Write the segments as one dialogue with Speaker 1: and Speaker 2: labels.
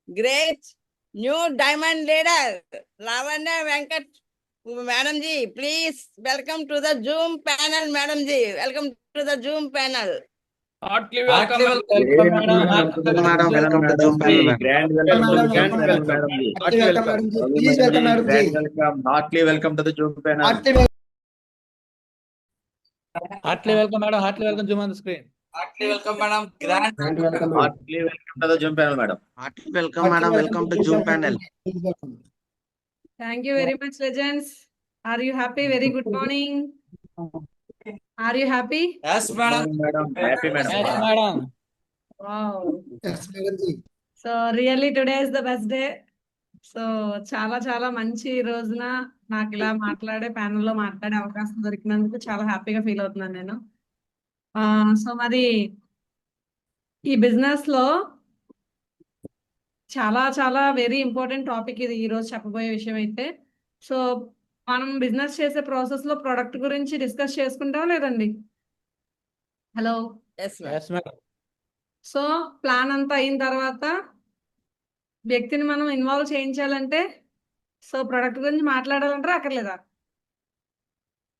Speaker 1: great new diamond leader, Lavanya Venkat. Madam Ji, please welcome to the Zoom panel, Madam Ji. Welcome to the Zoom panel.
Speaker 2: Heartily welcome,
Speaker 3: Very
Speaker 2: madam.
Speaker 3: welcome,
Speaker 4: Welcome to Zoom panel, madam.
Speaker 3: Grand welcome,
Speaker 4: Grand
Speaker 3: welcome,
Speaker 4: welcome.
Speaker 3: Madam Ji.
Speaker 4: Heartily welcome, madam ji. Please welcome, madam ji.
Speaker 3: Grand welcome, heartily welcome to the Zoom panel.
Speaker 4: Heartily welcome.
Speaker 2: Heartily welcome, madam. Heartily welcome, Zoom on the screen.
Speaker 5: Heartily welcome, madam. Grand
Speaker 4: Grand welcome, madam.
Speaker 3: Heartily welcome to the Zoom panel, madam.
Speaker 4: Heartily welcome, madam. Welcome to Zoom panel. Please welcome.
Speaker 6: Thank you very much, legends. Are you happy? Very good morning. Are you happy?
Speaker 5: Yes,
Speaker 3: Good
Speaker 5: madam.
Speaker 3: morning, madam. Happy, madam.
Speaker 2: Yes, madam.
Speaker 6: Wow.
Speaker 4: Yes, madam ji.
Speaker 6: So really today is the best day. So చాలా మంచి రోజున నాకు ఇలా మాట్లాడే ప్యానెల్లో మాట్లాడే అవకాశం దొరికినందుకు చాలా హ్యాపీగా ఫీల్ అవుతున్నాను నేను. సో మరి ఈ బిజినెస్ లో చాలా వెరీ ఇంపార్టెంట్ టాపిక్ ఇది ఈ రోజు చెప్పబోయే విషయం అయితే. సో మనం బిజినెస్ చేసే ప్రాసెస్ లో ప్రొడక్ట్ గురించి డిస్కస్ చేసుకుంటాం లేదండి? Hello.
Speaker 1: Yes, ma'am.
Speaker 2: Yes, madam.
Speaker 6: So plan అంతా అయిన తర్వాత వ్యక్తిని మనం ఇన్వాల్వ్ చేయించాలంటే సో ప్రొడక్ట్ గురించి మాట్లాడాలంటారా అక్కర్లేదా?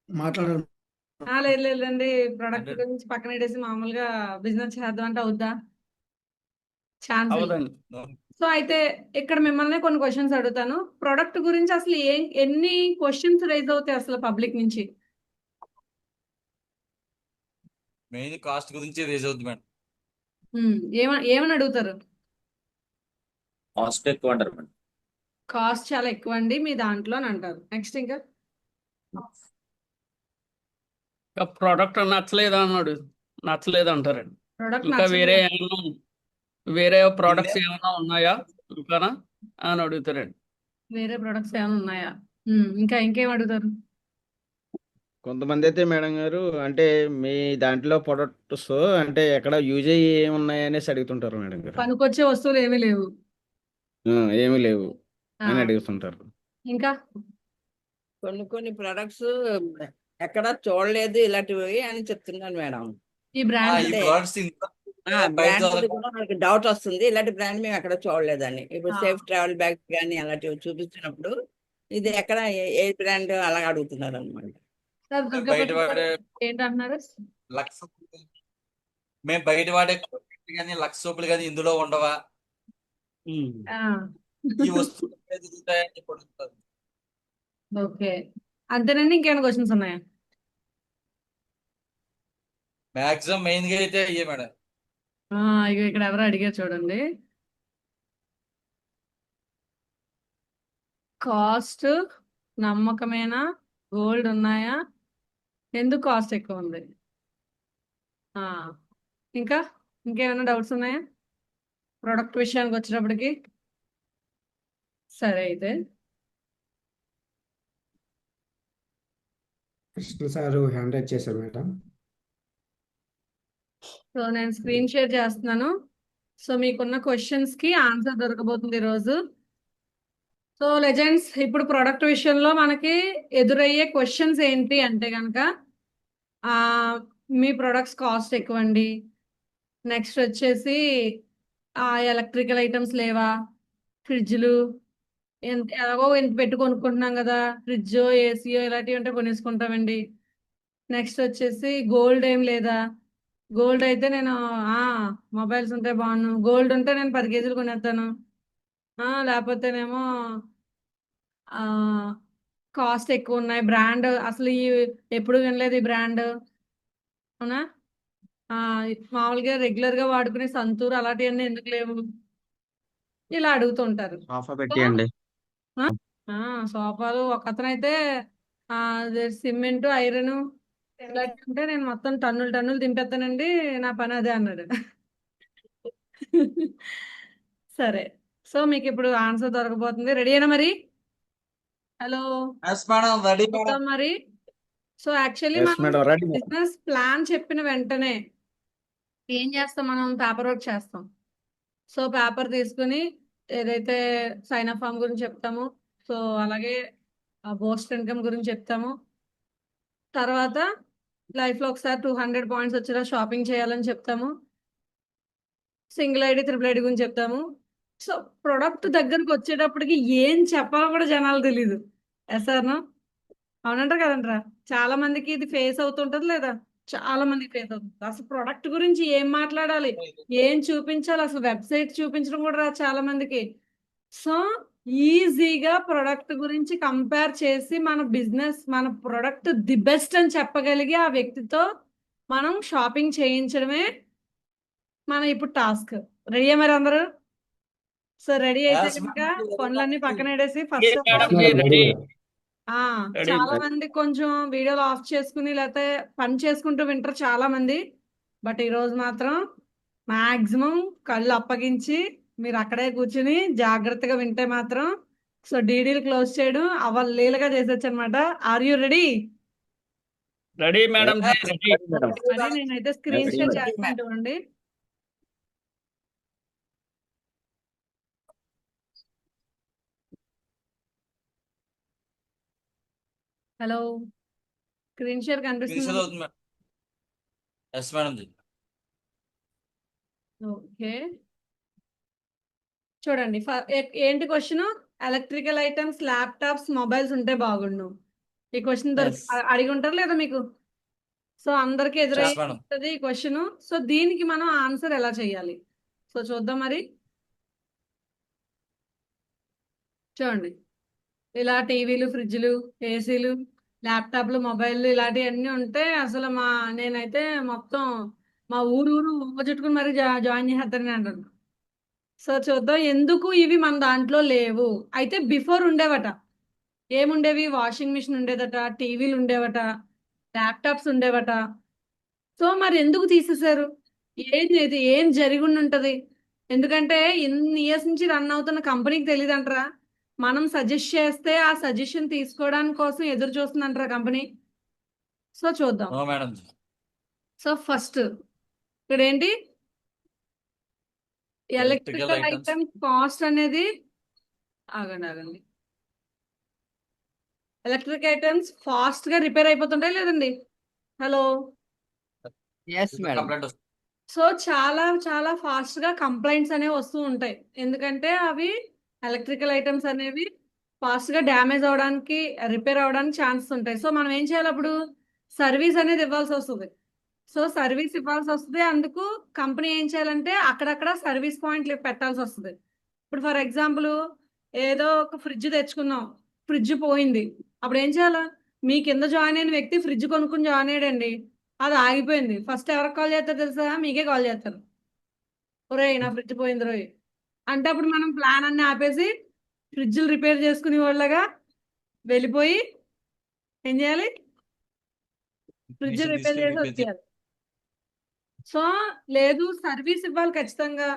Speaker 4: మాట్లాడాలి.
Speaker 6: లేదండి, ప్రొడక్ట్ గురించి పక్కన పెట్టేసి మామూలుగా బిజినెస్ చేద్దాం అంటే అవుద్దా? ఛాన్స్.
Speaker 2: అవదండి.
Speaker 6: సో అయితే ఇక్కడ మిమ్మల్ని కొన్ని క్వశ్చన్స్ అడుగుతాను. ప్రొడక్ట్ గురించి అసలు ఎన్ని క్వశ్చన్స్ రైజ్ అవుతాయి అసలు పబ్లిక్ నుంచి?
Speaker 5: మెయిన్ కాస్ట్ గురించి రేజ్ అవుతుంది మేడం.
Speaker 6: ఏమని అడుగుతారు?
Speaker 3: కాస్ట్ ఎక్కువ అంటారు, మేడం.
Speaker 6: కాస్ట్ చాలా ఎక్కువ అండి మీ దాంట్లో అని అంటారు. నెక్స్ట్ ఇంకా
Speaker 2: ప్రోడక్ట్ నచ్చలేదు అన్నాడు, నచ్చలేదు అంటారండి.
Speaker 6: ప్రొడక్ట్
Speaker 2: ఇంకా వేరే ప్రోడక్ట్స్ ఏమైనా ఉన్నాయా ఇంకానా అని అడుగుతారండి.
Speaker 6: వేరే ప్రొడక్ట్స్ ఏమైనా ఉన్నాయా? ఇంకేం అడుగుతారు?
Speaker 7: కొంతమంది అయితే మేడం గారు అంటే మీ దాంట్లో ప్రొడక్ట్స్ అంటే ఎక్కడ యూజ్ అయ్యి ఏమున్నాయి అనేసి అడుగుతుంటారు మేడం గారు.
Speaker 6: పనికొచ్చే వస్తువులు ఏమీ లేవు.
Speaker 7: ఏమీ లేవు
Speaker 6: ఆ,
Speaker 7: అని అడుగుతుంటారు.
Speaker 6: ఇంకా
Speaker 1: కొన్ని ప్రొడక్ట్స్ ఎక్కడ చూడలేదు ఇలాంటివి అని చెప్తున్నాను మేడం.
Speaker 6: ఈ బ్రాండ్
Speaker 5: ఈ
Speaker 1: అంటే
Speaker 5: ప్రోడక్ట్స్ బయట
Speaker 1: బ్రాండ్ కూడా మనకి డౌట్ వస్తుంది, ఇలాంటి బ్రాండ్ మేము ఎక్కడ చూడలేదని. ఇప్పుడు
Speaker 6: ఆ.
Speaker 1: సేఫ్ ట్రావెల్ బ్యాగ్ కానీ అలాంటివి చూపించినప్పుడు ఇది ఎక్కడ ఏ బ్రాండ్ అలాగ అడుగుతున్నారు అనమాట.
Speaker 6: సార్
Speaker 5: బయట
Speaker 6: దుర్గాపతి గారు
Speaker 5: వాడే
Speaker 6: ఏంటంటున్నారు?
Speaker 5: లక్స్ మేము బయట వాడే కానీ లక్స్ సోపులు కానీ ఇందులో ఉండవా,
Speaker 6: ఆ,
Speaker 5: ఈ వస్తువులు ఎదుగుతాయని చెప్పి అడుగుతారు.
Speaker 6: ఓకే. అంతేనండి, ఇంకేమైనా క్వశ్చన్స్ ఉన్నాయా?
Speaker 5: మాక్సిమం మెయిన్ గా అయితే అయ్యే మేడం.
Speaker 6: ఇగో ఇక్కడ ఎవరు అడిగారు చూడండి. కాస్ట్ నమ్మకమేనా? గోల్డ్ ఉన్నాయా? ఎందుకు కాస్ట్ ఎక్కువ ఉంది? ఆ, ఇంకా ఇంకేమైనా డౌట్స్ ఉన్నాయా ప్రొడక్ట్ విషయానికి వచ్చినప్పటికి? సరే అయితే
Speaker 4: కృష్ణ సార్ హ్యాండ్ రైజ్ చేశారు మేడం.
Speaker 6: సో నేను స్క్రీన్ షేర్ చేస్తున్నాను. సో మీకున్న క్వశ్చన్స్ కి ఆన్సర్ దొరకబోతుంది ఈరోజు. సో లెజెండ్స్, ఇప్పుడు ప్రొడక్ట్ విషయంలో మనకి ఎదురయ్యే క్వశ్చన్స్ ఏంటి అంటే కనుక మీ ప్రొడక్ట్స్ కాస్ట్ ఎక్కువ అండి, నెక్స్ట్ వచ్చేసి ఎలక్ట్రికల్ ఐటమ్స్ లేవా, ఫ్రిడ్జ్లు ఎలాగో ఎంత పెట్టి కొనుక్కుంటున్నాం కదా, ఫ్రిడ్జ్ ఏసీయో ఇలాంటివి ఉంటే కొనేసుకుంటామండి. నెక్స్ట్ వచ్చేసి గోల్డ్ ఏం లేదా, గోల్డ్ అయితే నేను మొబైల్స్ ఉంటే బాగున్నాను, గోల్డ్ ఉంటే నేను 10 కేజీలు కొనేస్తాను. లేకపోతేనేమో కాస్ట్ ఎక్కువ ఉన్నాయి, బ్రాండ్ అసలు ఎప్పుడు వినలేదు ఈ బ్రాండ్, అవునా? మామూలుగా రెగ్యులర్ గా వాడుకునే సంతూర్ అలాంటివన్నీ ఎందుకు లేవు, ఇలా అడుగుతుంటారు.
Speaker 4: సోఫా పెట్టియండి.
Speaker 6: సోఫాలు ఒక అతనైతే సిమెంట్ ఐరన్ ఇలాంటి ఉంటే నేను మొత్తం టన్నులు దింపేస్తానండి, నా పని అదే అన్నాడు. సరే, సో మీకు ఇప్పుడు ఆన్సర్ దొరకబోతుంది. రెడీ అయినా మరి? హలో
Speaker 5: రెడీ
Speaker 6: మరి. సో యాక్చువల్లీ
Speaker 7: Yes,
Speaker 6: మనం
Speaker 7: madam, ready, madam.
Speaker 6: Business plan చెప్పిన వెంటనే ఏం చేస్తాం, మనం పేపర్ వర్క్ చేస్తాం. సో పేపర్ తీసుకుని ఏదైతే సైన్ అప్ ఫామ్ గురించి చెప్తాము, సో అలాగే పోస్ట్ ఇన్కమ్ గురించి చెప్తాము. తర్వాత లైఫ్ లో ఒకసారి 200 పాయింట్స్ వచ్చేలా షాపింగ్ చేయాలని చెప్తాము. సింగిల్ ఐడి ట్రిపుల్ ఐడి గురించి చెప్తాము. సో ప్రొడక్ట్ దగ్గరకు వచ్చేటప్పటికి ఏం చెప్పాలో కూడా జనాలు తెలీదు. ఎస్ఆర్నో అవునంటారు కదంటారా? చాలా మందికి ఇది ఫేస్ అవుతుంటది లేదా? చాలా మందికి ఫేస్ అవుతుంది. అసలు ప్రొడక్ట్ గురించి ఏం మాట్లాడాలి, ఏం చూపించాలి, అసలు వెబ్సైట్ చూపించడం కూడా రాదు చాలా మందికి. సో ఈజీగా ప్రొడక్ట్ గురించి కంపేర్ చేసి మన బిజినెస్, మన ప్రొడక్ట్ ది బెస్ట్ అని చెప్పగలిగి ఆ వ్యక్తితో మనం షాపింగ్ చేయించడమే మన ఇప్పుడు టాస్క్. రెడీ మరి అందరూ? సో రెడీ అయితే
Speaker 5: Yes,
Speaker 6: కనుక
Speaker 5: ma'am.
Speaker 6: పనులన్నీ పక్కన పెట్టేసి first of all
Speaker 2: madam ready ready
Speaker 6: చాలా మంది కొంచెం వీడియోలు ఆఫ్ చేసుకుని లేకపోతే పని చేసుకుంటూ వింటారు చాలా మంది. బట్ ఈ రోజు మాత్రం మాక్సిమం కళ్ళు అప్పగించి మీరు అక్కడే కూర్చుని జాగ్రత్తగా వింటే మాత్రం సో డీడీలు క్లోజ్ చేయడం అవలీలగా చేసేచ్చు అనమాట. Are you ready?
Speaker 2: Ready madam ji ready.
Speaker 3: Madam
Speaker 6: మరి నేనైతే స్క్రీన్
Speaker 3: Ready,
Speaker 6: షేర్
Speaker 3: madam.
Speaker 6: చేస్తాను చూడండి. హలో, స్క్రీన్ షేర్ కనిపిస్తుంది?
Speaker 5: అవుతుంది మేడం. Yes madam ji.
Speaker 6: ఓకే, చూడండి. ఏంటి question? Electrical items, laptops, mobiles ఉంటే బాగుండు. ఈ క్వశ్చన్
Speaker 5: Yes.
Speaker 6: అడిగి ఉంటారు లేదా మీకు? సో అందరికి
Speaker 5: Yes, madam.
Speaker 6: ఎదురవుతుంది ఈ క్వశ్చన్. సో దీనికి మనం ఆన్సర్ ఎలా చేయాలి? సో చూద్దాం మరి. చూడండి, ఇలా టీవీలు, ఫ్రిడ్జ్లు, ఏసీలు, ల్యాప్టాప్లు, మొబైల్లు ఇలాంటివన్నీ ఉంటే అసలు నేనైతే మొత్తం మా ఊరు చుట్టుకుని మరి జాయిన్ చేస్తానని అంటాను. సో చూద్దాం ఎందుకు ఇవి మన దాంట్లో లేవు. అయితే బిఫోర్ ఉండేవట. ఏముండేవి? వాషింగ్ మిషన్ ఉండేదట, టీవీలు ఉండేవట, ల్యాప్టాప్స్ ఉండేవట. సో మరి ఎందుకు తీసేశారు? ఏం జరిగి ఉంటది? ఎందుకంటే ఇన్ని ఇయర్స్ నుంచి రన్ అవుతున్న కంపెనీకి తెలియదు అంటారా? మనం సజెస్ట్ చేస్తే ఆ సజెషన్ తీసుకోవడానికి కోసం ఎదురు చూస్తుందంటారా కంపెనీ? సో చూద్దాం.
Speaker 5: No madam ji.
Speaker 6: So first ఇక్కడ ఏంటి? Electrical
Speaker 5: items.
Speaker 6: ఐటమ్ కాస్ట్ అనేది ఆగండి. ఎలక్ట్రిక్ ఐటమ్స్ ఫాస్ట్ గా రిపేర్ అయిపోతుంటాయి లేదండి? హలో,
Speaker 5: కంప్లైంట్ వస్తుంది.
Speaker 6: సో చాలా చాలా ఫాస్ట్ గా కంప్లైంట్స్ అనేవి వస్తూ ఉంటాయి. ఎందుకంటే అవి ఎలక్ట్రికల్ ఐటమ్స్ అనేవి ఫాస్ట్ గా డ్యామేజ్ అవడానికి, రిపేర్ అవడానికి ఛాన్సెస్ ఉంటాయి. సో మనం ఏం చేయాలి అప్పుడు? సర్వీస్ అనేది ఇవ్వాల్సి వస్తుంది. సో సర్వీస్ ఇవ్వాల్సి వస్తుంది. అందుకు కంపెనీ ఏం చేయాలంటే అక్కడక్కడ సర్వీస్ పాయింట్లు పెట్టాల్సి వస్తుంది. ఇప్పుడు ఫర్ ఎగ్జాంపుల్ ఏదో ఒక ఫ్రిడ్జ్ తెచ్చుకున్నాం, ఫ్రిడ్జ్ పోయింది. అప్పుడు ఏం చేయాలా? మీ కింద జాయిన్ అయిన వ్యక్తి ఫ్రిడ్జ్ కొనుక్కుని జాయిన్ అయ్యాడండి, అది ఆగిపోయింది. ఫస్ట్ ఎవరికి కాల్ చేస్తారు తెలుసా? మీకే కాల్ చేస్తారు. ఒరే నా ఫ్రిడ్జ్ పోయింది రోయ్ అంటే అప్పుడు మనం ప్లాన్ అన్ని ఆపేసి ఫ్రిడ్జ్లు రిపేర్ చేసుకునే వాళ్ళగా వెళ్ళిపోయి ఏం చేయాలి? ఫ్రిడ్జ్
Speaker 5: Technician
Speaker 6: రిపేర్
Speaker 5: తీసుకెళ్ళి
Speaker 6: చేసి
Speaker 5: repair
Speaker 6: వచ్చేయాలి. సో లేదు, సర్వీస్ ఇవ్వాలి ఖచ్చితంగా.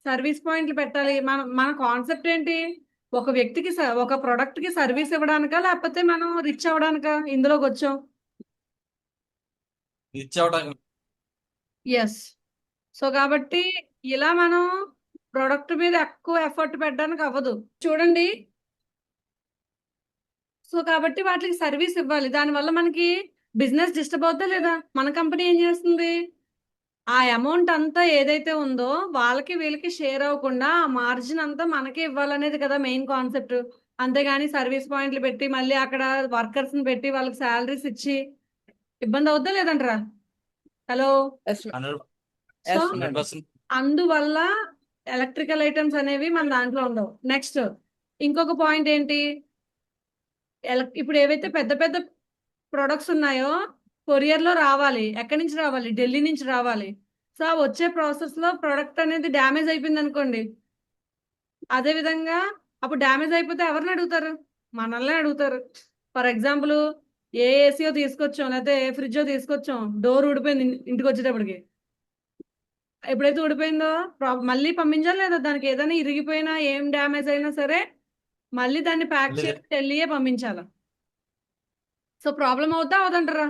Speaker 6: సర్వీస్ పాయింట్లు పెట్టాలి. మన కాన్సెప్ట్ ఏంటి? ఒక వ్యక్తికి ఒక ప్రొడక్ట్ కి సర్వీస్ ఇవ్వడానికా లేకపోతే మనం రిచ్ అవ్వడానికా ఇందులోకి వచ్చాం?
Speaker 5: రిచ్ అవడానికి.
Speaker 6: ఎస్. సో కాబట్టి ఇలా మనం ప్రొడక్ట్ మీద ఎక్కువ ఎఫర్ట్ పెట్టడానికి అవ్వదు. చూడండి, సో కాబట్టి వాటికి సర్వీస్ ఇవ్వాలి. దానివల్ల మనకి బిజినెస్ డిస్టర్బ్ అవుతా లేదా? మన కంపెనీ ఏం చేస్తుంది? ఆ అమౌంట్ అంతా ఏదైతే ఉందో వాళ్ళకి వీళ్ళకి షేర్ అవ్వకుండా ఆ మార్జిన్ అంతా మనకే ఇవ్వాలనేది కదా మెయిన్ కాన్సెప్ట్. అంతేగాని సర్వీస్ పాయింట్లు పెట్టి మళ్ళీ అక్కడ వర్కర్స్ ని పెట్టి వాళ్ళకి శాలరీస్ ఇచ్చి ఇబ్బంది అవుతా లేదంటారా? హలో,
Speaker 5: 100%.
Speaker 6: అందువల్ల ఎలక్ట్రికల్ ఐటమ్స్ అనేవి మన దాంట్లో ఉండవు. నెక్స్ట్ ఇంకొక పాయింట్ ఏంటి? ఇప్పుడు ఏవైతే పెద్ద పెద్ద ప్రొడక్ట్స్ ఉన్నాయో కొరియర్ లో రావాలి. ఎక్కడి నుంచి రావాలి? ఢిల్లీ నుంచి రావాలి. సో వచ్చే ప్రాసెస్ లో ప్రొడక్ట్ అనేది డ్యామేజ్ అయిపోయింది అనుకోండి, అదే విధంగా అప్పుడు డ్యామేజ్ అయిపోతే ఎవరిని అడుగుతారు? మనల్ని అడుగుతారు. ఫర్ ఎగ్జాంపుల్ ఏ ఏసీయో తీసుకొచ్చాం లేకపోతే ఏ ఫ్రిడ్జో తీసుకొచ్చాం, డోర్ ఊడిపోయింది ఇంటికి వచ్చేటప్పటికి. ఎప్పుడైతే ఊడిపోయిందో మళ్ళీ పంపించాలి లేదా? దానికి ఏదైనా ఇరిగిపోయినా ఏం డ్యామేజ్ అయినా సరే మళ్ళీ దాన్ని ప్యాక్
Speaker 5: మళ్ళీ
Speaker 6: చేసి ఢిల్లీయే పంపించాలి. సో ప్రాబ్లం అవుతా అవదంటారా?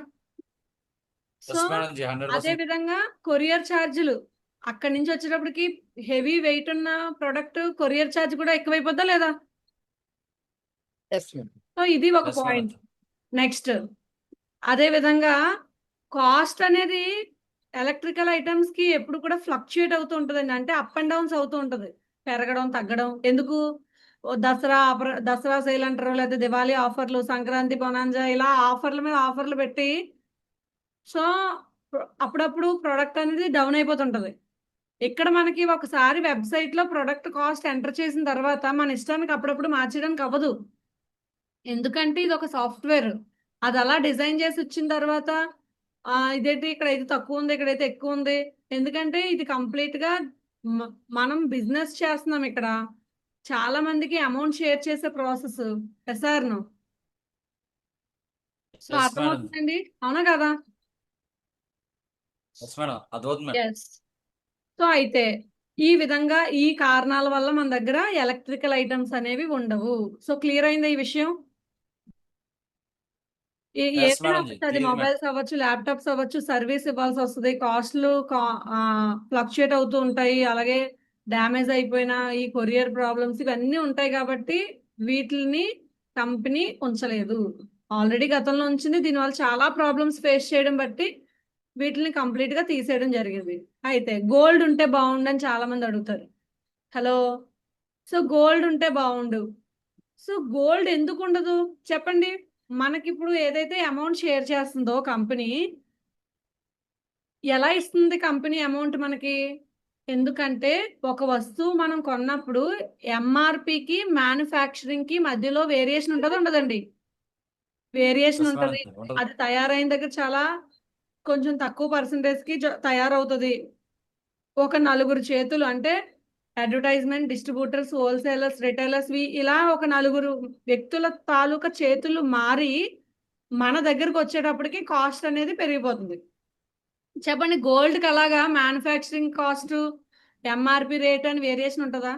Speaker 6: So
Speaker 5: Yes, madam ji.
Speaker 6: అదే
Speaker 5: 100%.
Speaker 6: విధంగా కొరియర్ ఛార్జీలు అక్కడి నుంచి వచ్చేటప్పటికి హెవీ వెయిట్ ఉన్న ప్రొడక్ట్ కొరియర్ ఛార్జ్ కూడా ఎక్కువైపోద్దా లేదా? సో ఇది ఒక
Speaker 5: Yes, madam.
Speaker 6: పాయింట్. నెక్స్ట్ అదే విధంగా కాస్ట్ అనేది ఎలక్ట్రికల్ ఐటమ్స్ కి ఎప్పుడు కూడా ఫ్లక్చుయేట్ అవుతూ ఉంటుందండి. అంటే అప్ అండ్ డౌన్స్ అవుతూ ఉంటుంది. పెరగడం తగ్గడం ఎందుకు? ఓ దసరా సేల్ అంటారు, లేదా దివాళీ ఆఫర్లు, సంక్రాంతి బొనాంజా, ఇలా ఆఫర్ల మీద ఆఫర్లు పెట్టి సో అప్పుడప్పుడు ప్రోడక్ట్ అనేది డౌన్ అయిపోతుంటది. ఇక్కడ మనకి ఒకసారి వెబ్సైట్ లో ప్రొడక్ట్ కాస్ట్ ఎంటర్ చేసిన తర్వాత మన ఇష్టానికి అప్పుడప్పుడు మార్చడానికి అవ్వదు. ఎందుకంటే ఇది ఒక సాఫ్ట్వేర్, అది అలా డిజైన్ చేసి వచ్చిన తర్వాత ఇదేంటి ఇక్కడ ఇది తక్కువ ఉంది, ఇక్కడైతే ఎక్కువ ఉంది. ఎందుకంటే ఇది కంప్లీట్ గా మనం బిజినెస్ చేస్తున్నాం. ఇక్కడ చాలా మందికి అమౌంట్ షేర్ చేసే ప్రాసెస్ ఎస్ఆర్ను. So
Speaker 5: Yes, madam.
Speaker 6: అర్థమవుతుందండి, అవునా కదా?
Speaker 5: ఎస్ మేడం, అర్థమవుతుంది మేడం.
Speaker 6: ఎస్. సో అయితే ఈ విధంగా ఈ కారణాల వల్ల మన దగ్గర ఎలక్ట్రికల్ ఐటమ్స్ అనేవి ఉండవు. సో క్లియర్ అయిందా ఈ విషయం?
Speaker 5: Yes,
Speaker 6: ఏదైనా
Speaker 5: madam
Speaker 6: అవ్వచ్చు,
Speaker 5: ji.
Speaker 6: అది
Speaker 5: Clear,
Speaker 6: మొబైల్స్ అవ్వచ్చు, ల్యాప్టాప్స్ అవ్వచ్చు, సర్వీస్ ఇవ్వాల్సి వస్తుంది, కాస్ట్లు ఫ్లక్చుయేట్ అవుతూ ఉంటాయి. అలాగే డ్యామేజ్ అయిపోయిన ఈ కొరియర్ ప్రాబ్లమ్స్ ఇవన్నీ ఉంటాయి కాబట్టి వీటిని కంపెనీ ఉంచలేదు. ఆల్రెడీ గతంలో ఉంచింది, దీనివల్ల చాలా ప్రాబ్లమ్స్ ఫేస్ చేయడం బట్టి వీటిని కంప్లీట్ గా తీసేయడం జరిగింది. అయితే గోల్డ్ ఉంటే బాగుండని చాలా మంది అడుగుతారు. హలో, సో గోల్డ్ ఉంటే బాగుండు. సో గోల్డ్ ఎందుకు ఉండదు చెప్పండి? మనకి ఇప్పుడు ఏదైతే అమౌంట్ షేర్ చేస్తుందో కంపెనీ, ఎలా ఇస్తుంది కంపెనీ అమౌంట్ మనకి? ఎందుకంటే ఒక వస్తువు మనం కొన్నప్పుడు ఎంఆర్పికి మ్యానుఫ్యాక్చరింగ్ కి మధ్యలో వేరియేషన్ ఉంటుందా ఉండదండి? Variation
Speaker 5: Yes, madam.
Speaker 6: ఉంటుంది.
Speaker 5: ఉంటుంది.
Speaker 6: అది తయారైన దగ్గర చాలా కొంచెం తక్కువ పర్సంటేజ్ కి తయారవుతుంది. ఒక 4 చేతులు అంటే అడ్వర్టైజ్మెంట్, డిస్ట్రిబ్యూటర్స్, హోల్సేలర్స్, రిటైలర్స్, ఇలా ఒక 4 వ్యక్తుల తాలూకా చేతులు మారి మన దగ్గరకు వచ్చేటప్పటికి కాస్ట్ అనేది పెరిగిపోతుంది. చెప్పండి, గోల్డ్కి అలాగా మ్యానుఫ్యాక్చరింగ్ కాస్ట్, ఎంఆర్పి రేట్ అని వేరియేషన్ ఉంటుందా?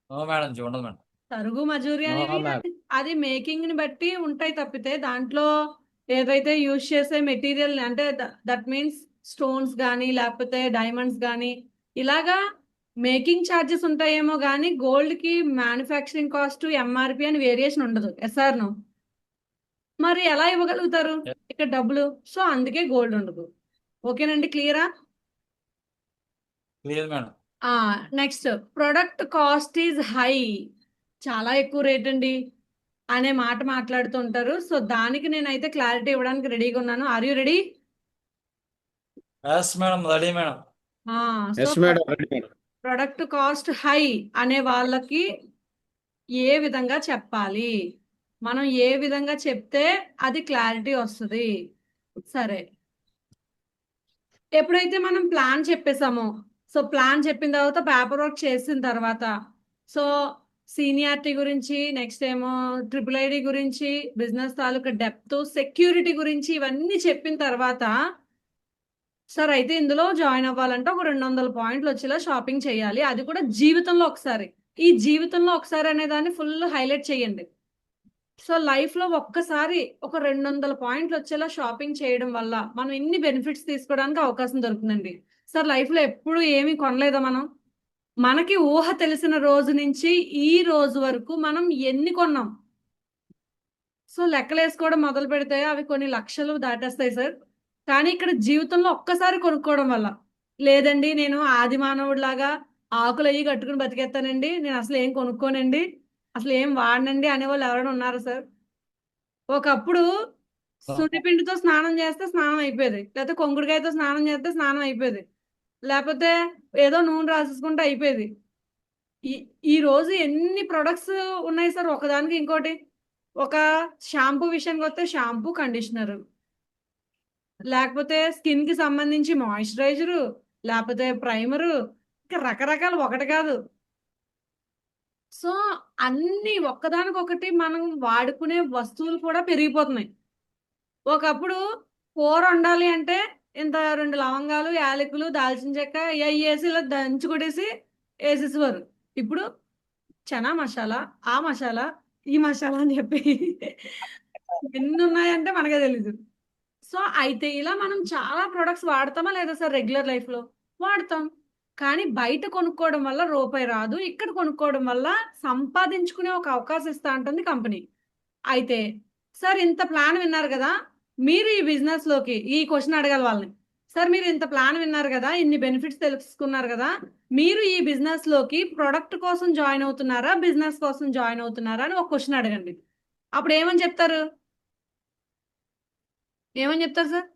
Speaker 5: ఓ మేడం జీ, ఉండదు మేడం.
Speaker 6: సరుగు మజూరి
Speaker 7: No,
Speaker 6: అనేవి
Speaker 7: ma'am.
Speaker 6: అది మేకింగ్ ని బట్టి ఉంటాయి తప్పితే దాంట్లో ఏదైతే యూజ్ చేసే మెటీరియల్ అంటే దట్ మీన్స్ స్టోన్స్ కానీ లేకపోతే డైమండ్స్ కానీ ఇలాగా మేకింగ్ ఛార్జెస్ ఉంటాయేమో కానీ గోల్డ్ కి మ్యానుఫ్యాక్చరింగ్ కాస్ట్, ఎంఆర్పి అని వేరియేషన్ ఉండదు. ఎస్ఆర్ను మరి ఎలా ఇవ్వగలుగుతారు ఇక్కడ డబ్బులు? సో అందుకే గోల్డ్ ఉండదు. ఓకేనండి, క్లియరా?
Speaker 5: Clear madam.
Speaker 6: Next, product cost is high, చాలా ఎక్కువ రేట్ అండి అనే మాట మాట్లాడుతుంటారు. సో దానికి నేనైతే క్లారిటీ ఇవ్వడానికి రెడీగా ఉన్నాను. Are you ready?
Speaker 5: Yes madam, ready madam.
Speaker 7: Yes madam, ready madam.
Speaker 6: Product cost high అనే వాళ్ళకి ఏ విధంగా చెప్పాలి, మనం ఏ విధంగా చెప్తే అది క్లారిటీ వస్తుంది? సరే, ఎప్పుడైతే మనం ప్లాన్ చెప్పేసామో, సో ప్లాన్ చెప్పిన తర్వాత పేపర్ వర్క్ చేసిన తర్వాత, సో సీనియారిటీ గురించి, నెక్స్ట్ ఏమో ట్రిపుల్ ఐడి గురించి, బిజినెస్ తాలూకా డెప్త్, సెక్యూరిటీ గురించి ఇవన్నీ చెప్పిన తర్వాత, సార్ అయితే ఇందులో జాయిన్ అవ్వాలంటే ఒక 200 పాయింట్లు వచ్చేలా షాపింగ్ చేయాలి, అది కూడా జీవితంలో ఒకసారి. ఈ జీవితంలో ఒకసారి అనే దాన్ని ఫుల్ హైలైట్ చేయండి. సో లైఫ్ లో ఒక్కసారి ఒక 200 పాయింట్లు వచ్చేలా షాపింగ్ చేయడం వల్ల మనం ఎన్ని బెనిఫిట్స్ తీసుకోవడానికి అవకాశం దొరుకుతుందండి. సార్ లైఫ్ లో ఎప్పుడు ఏమీ కొనలేదా మనం? మనకి ఊహ తెలిసిన రోజు నుంచి ఈ రోజు వరకు మనం ఎన్ని కొన్నాం? సో లెక్కలేసుకోవడం మొదలు పెడితే అవి కొన్ని లక్షలు దాటేస్తాయి సార్. కానీ ఇక్కడ జీవితంలో ఒక్కసారి కొనుక్కోవడం వల్ల, లేదండి నేను ఆది మానవుడిలాగా ఆకులు అయ్యి కట్టుకుని బతికేస్తానండి, నేను అసలు ఏం కొనుక్కోనండి, అసలు ఏం వాడనండి అనేవాళ్ళు ఎవరైనా ఉన్నారు సార్? ఒకప్పుడు సున్నిపిండితో స్నానం చేస్తే స్నానం అయిపోయేది, లేకపోతే కొంగుడికాయతో స్నానం చేస్తే స్నానం అయిపోయేది, లేకపోతే ఏదో నూనె రాసేసుకుంటే అయిపోయేది. ఈ రోజు ఎన్ని ప్రొడక్ట్స్ ఉన్నాయి సార్ ఒకదానికి ఇంకోటి. ఒక షాంపూ విషయానికి వస్తే షాంపూ, కండిషనర్, లేకపోతే స్కిన్ కి సంబంధించి మాయిశ్చరైజరు, లేకపోతే ప్రైమరు, ఇంకా రకరకాలు, ఒకటి కాదు. సో అన్ని ఒక్కదానికొకటి మనం వాడుకునే వస్తువులు కూడా పెరిగిపోతున్నాయి. ఒకప్పుడు కూర వండాలి అంటే ఇంత 2 లవంగాలు, యాలకులు, దాల్చిన చెక్క వేసి ఇలా దంచి కొట్టేసి వేసేసేవారు. ఇప్పుడు చనా మసాలా, ఆ మసాలా, ఈ మసాలా అని చెప్పి ఎన్ని ఉన్నాయంటే మనకే తెలీదు. సో అయితే ఇలా మనం చాలా ప్రొడక్ట్స్ వాడతామా లేదా సార్? రెగ్యులర్ లైఫ్ లో వాడతాం. కానీ బయట కొనుక్కోవడం వల్ల రూపాయి రాదు, ఇక్కడ కొనుక్కోవడం వల్ల సంపాదించుకునే ఒక అవకాశం ఇస్తా ఉంటుంది కంపెనీ. అయితే సార్ ఇంత ప్లాన్ విన్నారు కదా, మీరు ఈ బిజినెస్ లోకి ఈ క్వశ్చన్ అడగాలి వాళ్ళని, సార్ మీరు ఇంత ప్లాన్ విన్నారు కదా, ఇన్ని బెనిఫిట్స్ తెలుసుకున్నారు కదా, మీరు ఈ బిజినెస్ లోకి ప్రొడక్ట్ కోసం జాయిన్ అవుతున్నారా, బిజినెస్ కోసం జాయిన్ అవుతున్నారా అని ఒక క్వశ్చన్ అడగండి. అప్పుడు ఏమని చెప్తారు? ఏమని చెప్తారు సార్?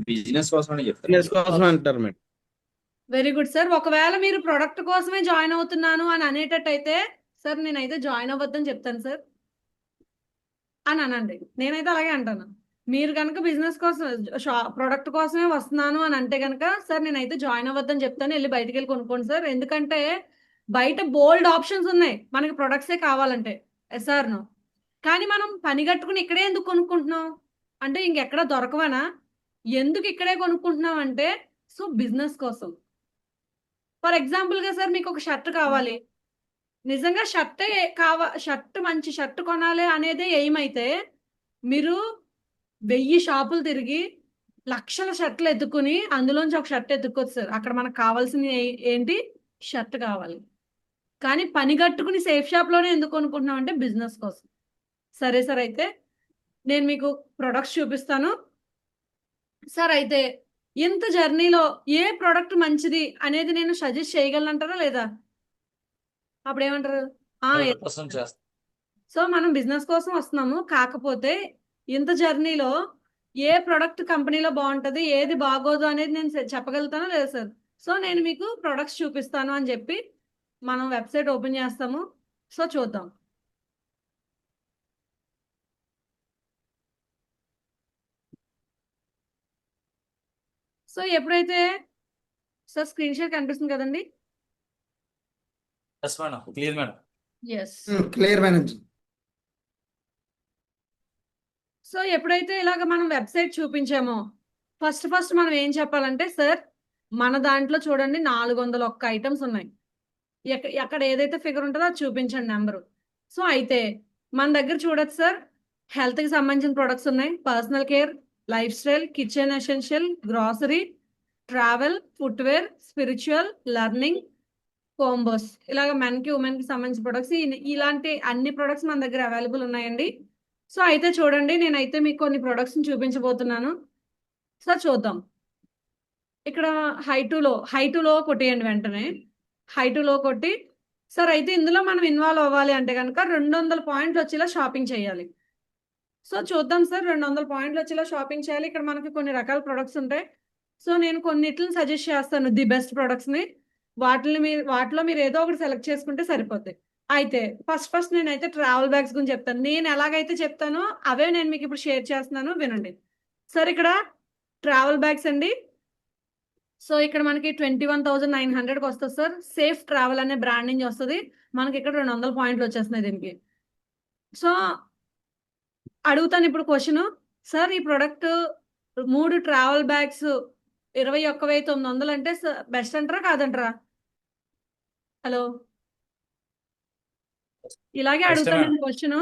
Speaker 3: బిజినెస్ కోసం అని చెప్తాను.
Speaker 7: బిజినెస్ కోసం అంటారు మేడం.
Speaker 6: Very good sir. ఒకవేళ మీరు ప్రొడక్ట్ కోసమే జాయిన్ అవుతున్నాను అని అనేటట్టయితే, సార్ నేనైతే జాయిన్ అవ్వద్దని చెప్తాను సార్ అని అనండి. నేనైతే అలాగే అంటాను. మీరు కనుక బిజినెస్ కోసం ప్రొడక్ట్ కోసమే వస్తున్నాను అని అంటే కనుక, సార్ నేనైతే జాయిన్ అవ్వద్దని చెప్తాను, వెళ్ళి బయటికి వెళ్ళి కొనుక్కోండి సార్. ఎందుకంటే బయట బోల్డ్ ఆప్షన్స్ ఉన్నాయి మనకి ప్రొడక్ట్సే కావాలంటే. ఎస్ఆర్ను కానీ మనం పని కట్టుకుని ఇక్కడే ఎందుకు కొనుక్కుంటున్నాం అంటే, ఇంకెక్కడ దొరకవనా? ఎందుకు ఇక్కడే కొనుక్కుంటున్నాం అంటే, సో బిజినెస్ కోసం. ఫర్ ఎగ్జాంపుల్గా సార్ మీకు ఒక షర్ట్ కావాలి, నిజంగా షర్ట్ మంచి షర్ట్ కొనాలి అనేది ఎయిమ్ అయితే, మీరు 1000 షాపులు తిరిగి లక్షల షర్ట్లు ఎత్తుకుని అందులోంచి ఒక షర్ట్ ఎత్తుక్కోవచ్చు సార్. అక్కడ మనకు కావాల్సింది ఏంటి? షర్ట్ కావాలి. కానీ పని కట్టుకుని సేఫ్ షాప్లోనే ఎందుకు కొనుక్కుంటున్నాం అంటే బిజినెస్ కోసం. సరే సార్, అయితే నేను మీకు ప్రొడక్ట్స్ చూపిస్తాను సార్. అయితే ఇంత జర్నీలో ఏ ప్రొడక్ట్ మంచిది అనేది నేను సజెస్ట్ చేయగలనంటారా లేదా? అప్పుడు ఏమంటారు?
Speaker 5: చేస్తాం.
Speaker 6: సో మనం బిజినెస్ కోసం వస్తున్నాము, కాకపోతే ఇంత జర్నీలో ఏ ప్రొడక్ట్ కంపెనీలో బాగుంటుంది, ఏది బాగోదు అనేది నేను చెప్పగలుగుతానా లేదా సార్? సో నేను మీకు ప్రొడక్ట్స్ చూపిస్తాను అని చెప్పి మనం వెబ్సైట్ ఓపెన్ చేస్తాము. సో చూద్దాం. సో ఎప్పుడైతే సార్ స్క్రీన్ షాట్ కనిపిస్తుంది కదండి?
Speaker 5: Yes madam, clear madam.
Speaker 6: Yes.
Speaker 4: Clear madam.
Speaker 6: So ఎప్పుడైతే ఇలాగ మనం వెబ్సైట్ చూపించామో, ఫస్ట్ మనం ఏం చెప్పాలంటే, సార్ మన దాంట్లో చూడండి 401 ఐటమ్స్ ఉన్నాయి. ఎక్కడ ఏదైతే ఫిగర్ ఉంటుందో అది చూపించండి నెంబరు. సో అయితే మన దగ్గర చూడొచ్చు సార్, హెల్త్కి సంబంధించిన ప్రొడక్ట్స్ ఉన్నాయి, personal care, life style, kitchen essential, grocery, travel, footwear, spiritual, learning, combos, ఇలాగ మెన్కి ఉమెన్కి సంబంధించిన ప్రొడక్ట్స్, ఇలాంటి అన్ని ప్రొడక్ట్స్ మన దగ్గర అవైలబుల్ ఉన్నాయండి. సో అయితే చూడండి, నేనైతే మీకు కొన్ని ప్రొడక్ట్స్ని చూపించబోతున్నాను. సో చూద్దాం. ఇక్కడ హై టులో కొట్టేయండి. వెంటనే హై టులో కొట్టి, సార్ అయితే ఇందులో మనం ఇన్వాల్వ్ అవ్వాలి అంటే కనుక 200 పాయింట్లు వచ్చేలా షాపింగ్ చేయాలి. సో చూద్దాం సార్, 200 పాయింట్లు వచ్చేలా షాపింగ్ చేయాలి. ఇక్కడ మనకి కొన్ని రకాల ప్రొడక్ట్స్ ఉంటాయి. సో నేను కొన్నిటిని సజెస్ట్ చేస్తాను, ది బెస్ట్ ప్రొడక్ట్స్ని. వాటిలో మీరు ఏదో ఒకటి సెలెక్ట్ చేసుకుంటే సరిపోతాయి. అయితే ఫస్ట్ నేనైతే ట్రావెల్ బ్యాగ్స్ గురించి చెప్తాను. నేను ఎలాగైతే చెప్తానో అవే నేను మీకు ఇప్పుడు షేర్ చేస్తున్నాను, వినండి. సార్ ఇక్కడ ట్రావెల్ బ్యాగ్స్ అండి. సో ఇక్కడ మనకి 21,900కి వస్తుంది సార్. సేఫ్ ట్రావెల్ అనే బ్రాండ్ నుంచి వస్తుంది. మనకి ఇక్కడ 200 పాయింట్లు వచ్చేస్తున్నాయి దీనికి. సో అడుగుతాను ఇప్పుడు క్వశ్చన్, సార్ ఈ ప్రొడక్ట్ 3 ట్రావెల్ బ్యాగ్స్ 21,900 అంటే బెస్ట్ అంటారా కాదంటారా? హలో, ఇలాగే అడుగుతాను question.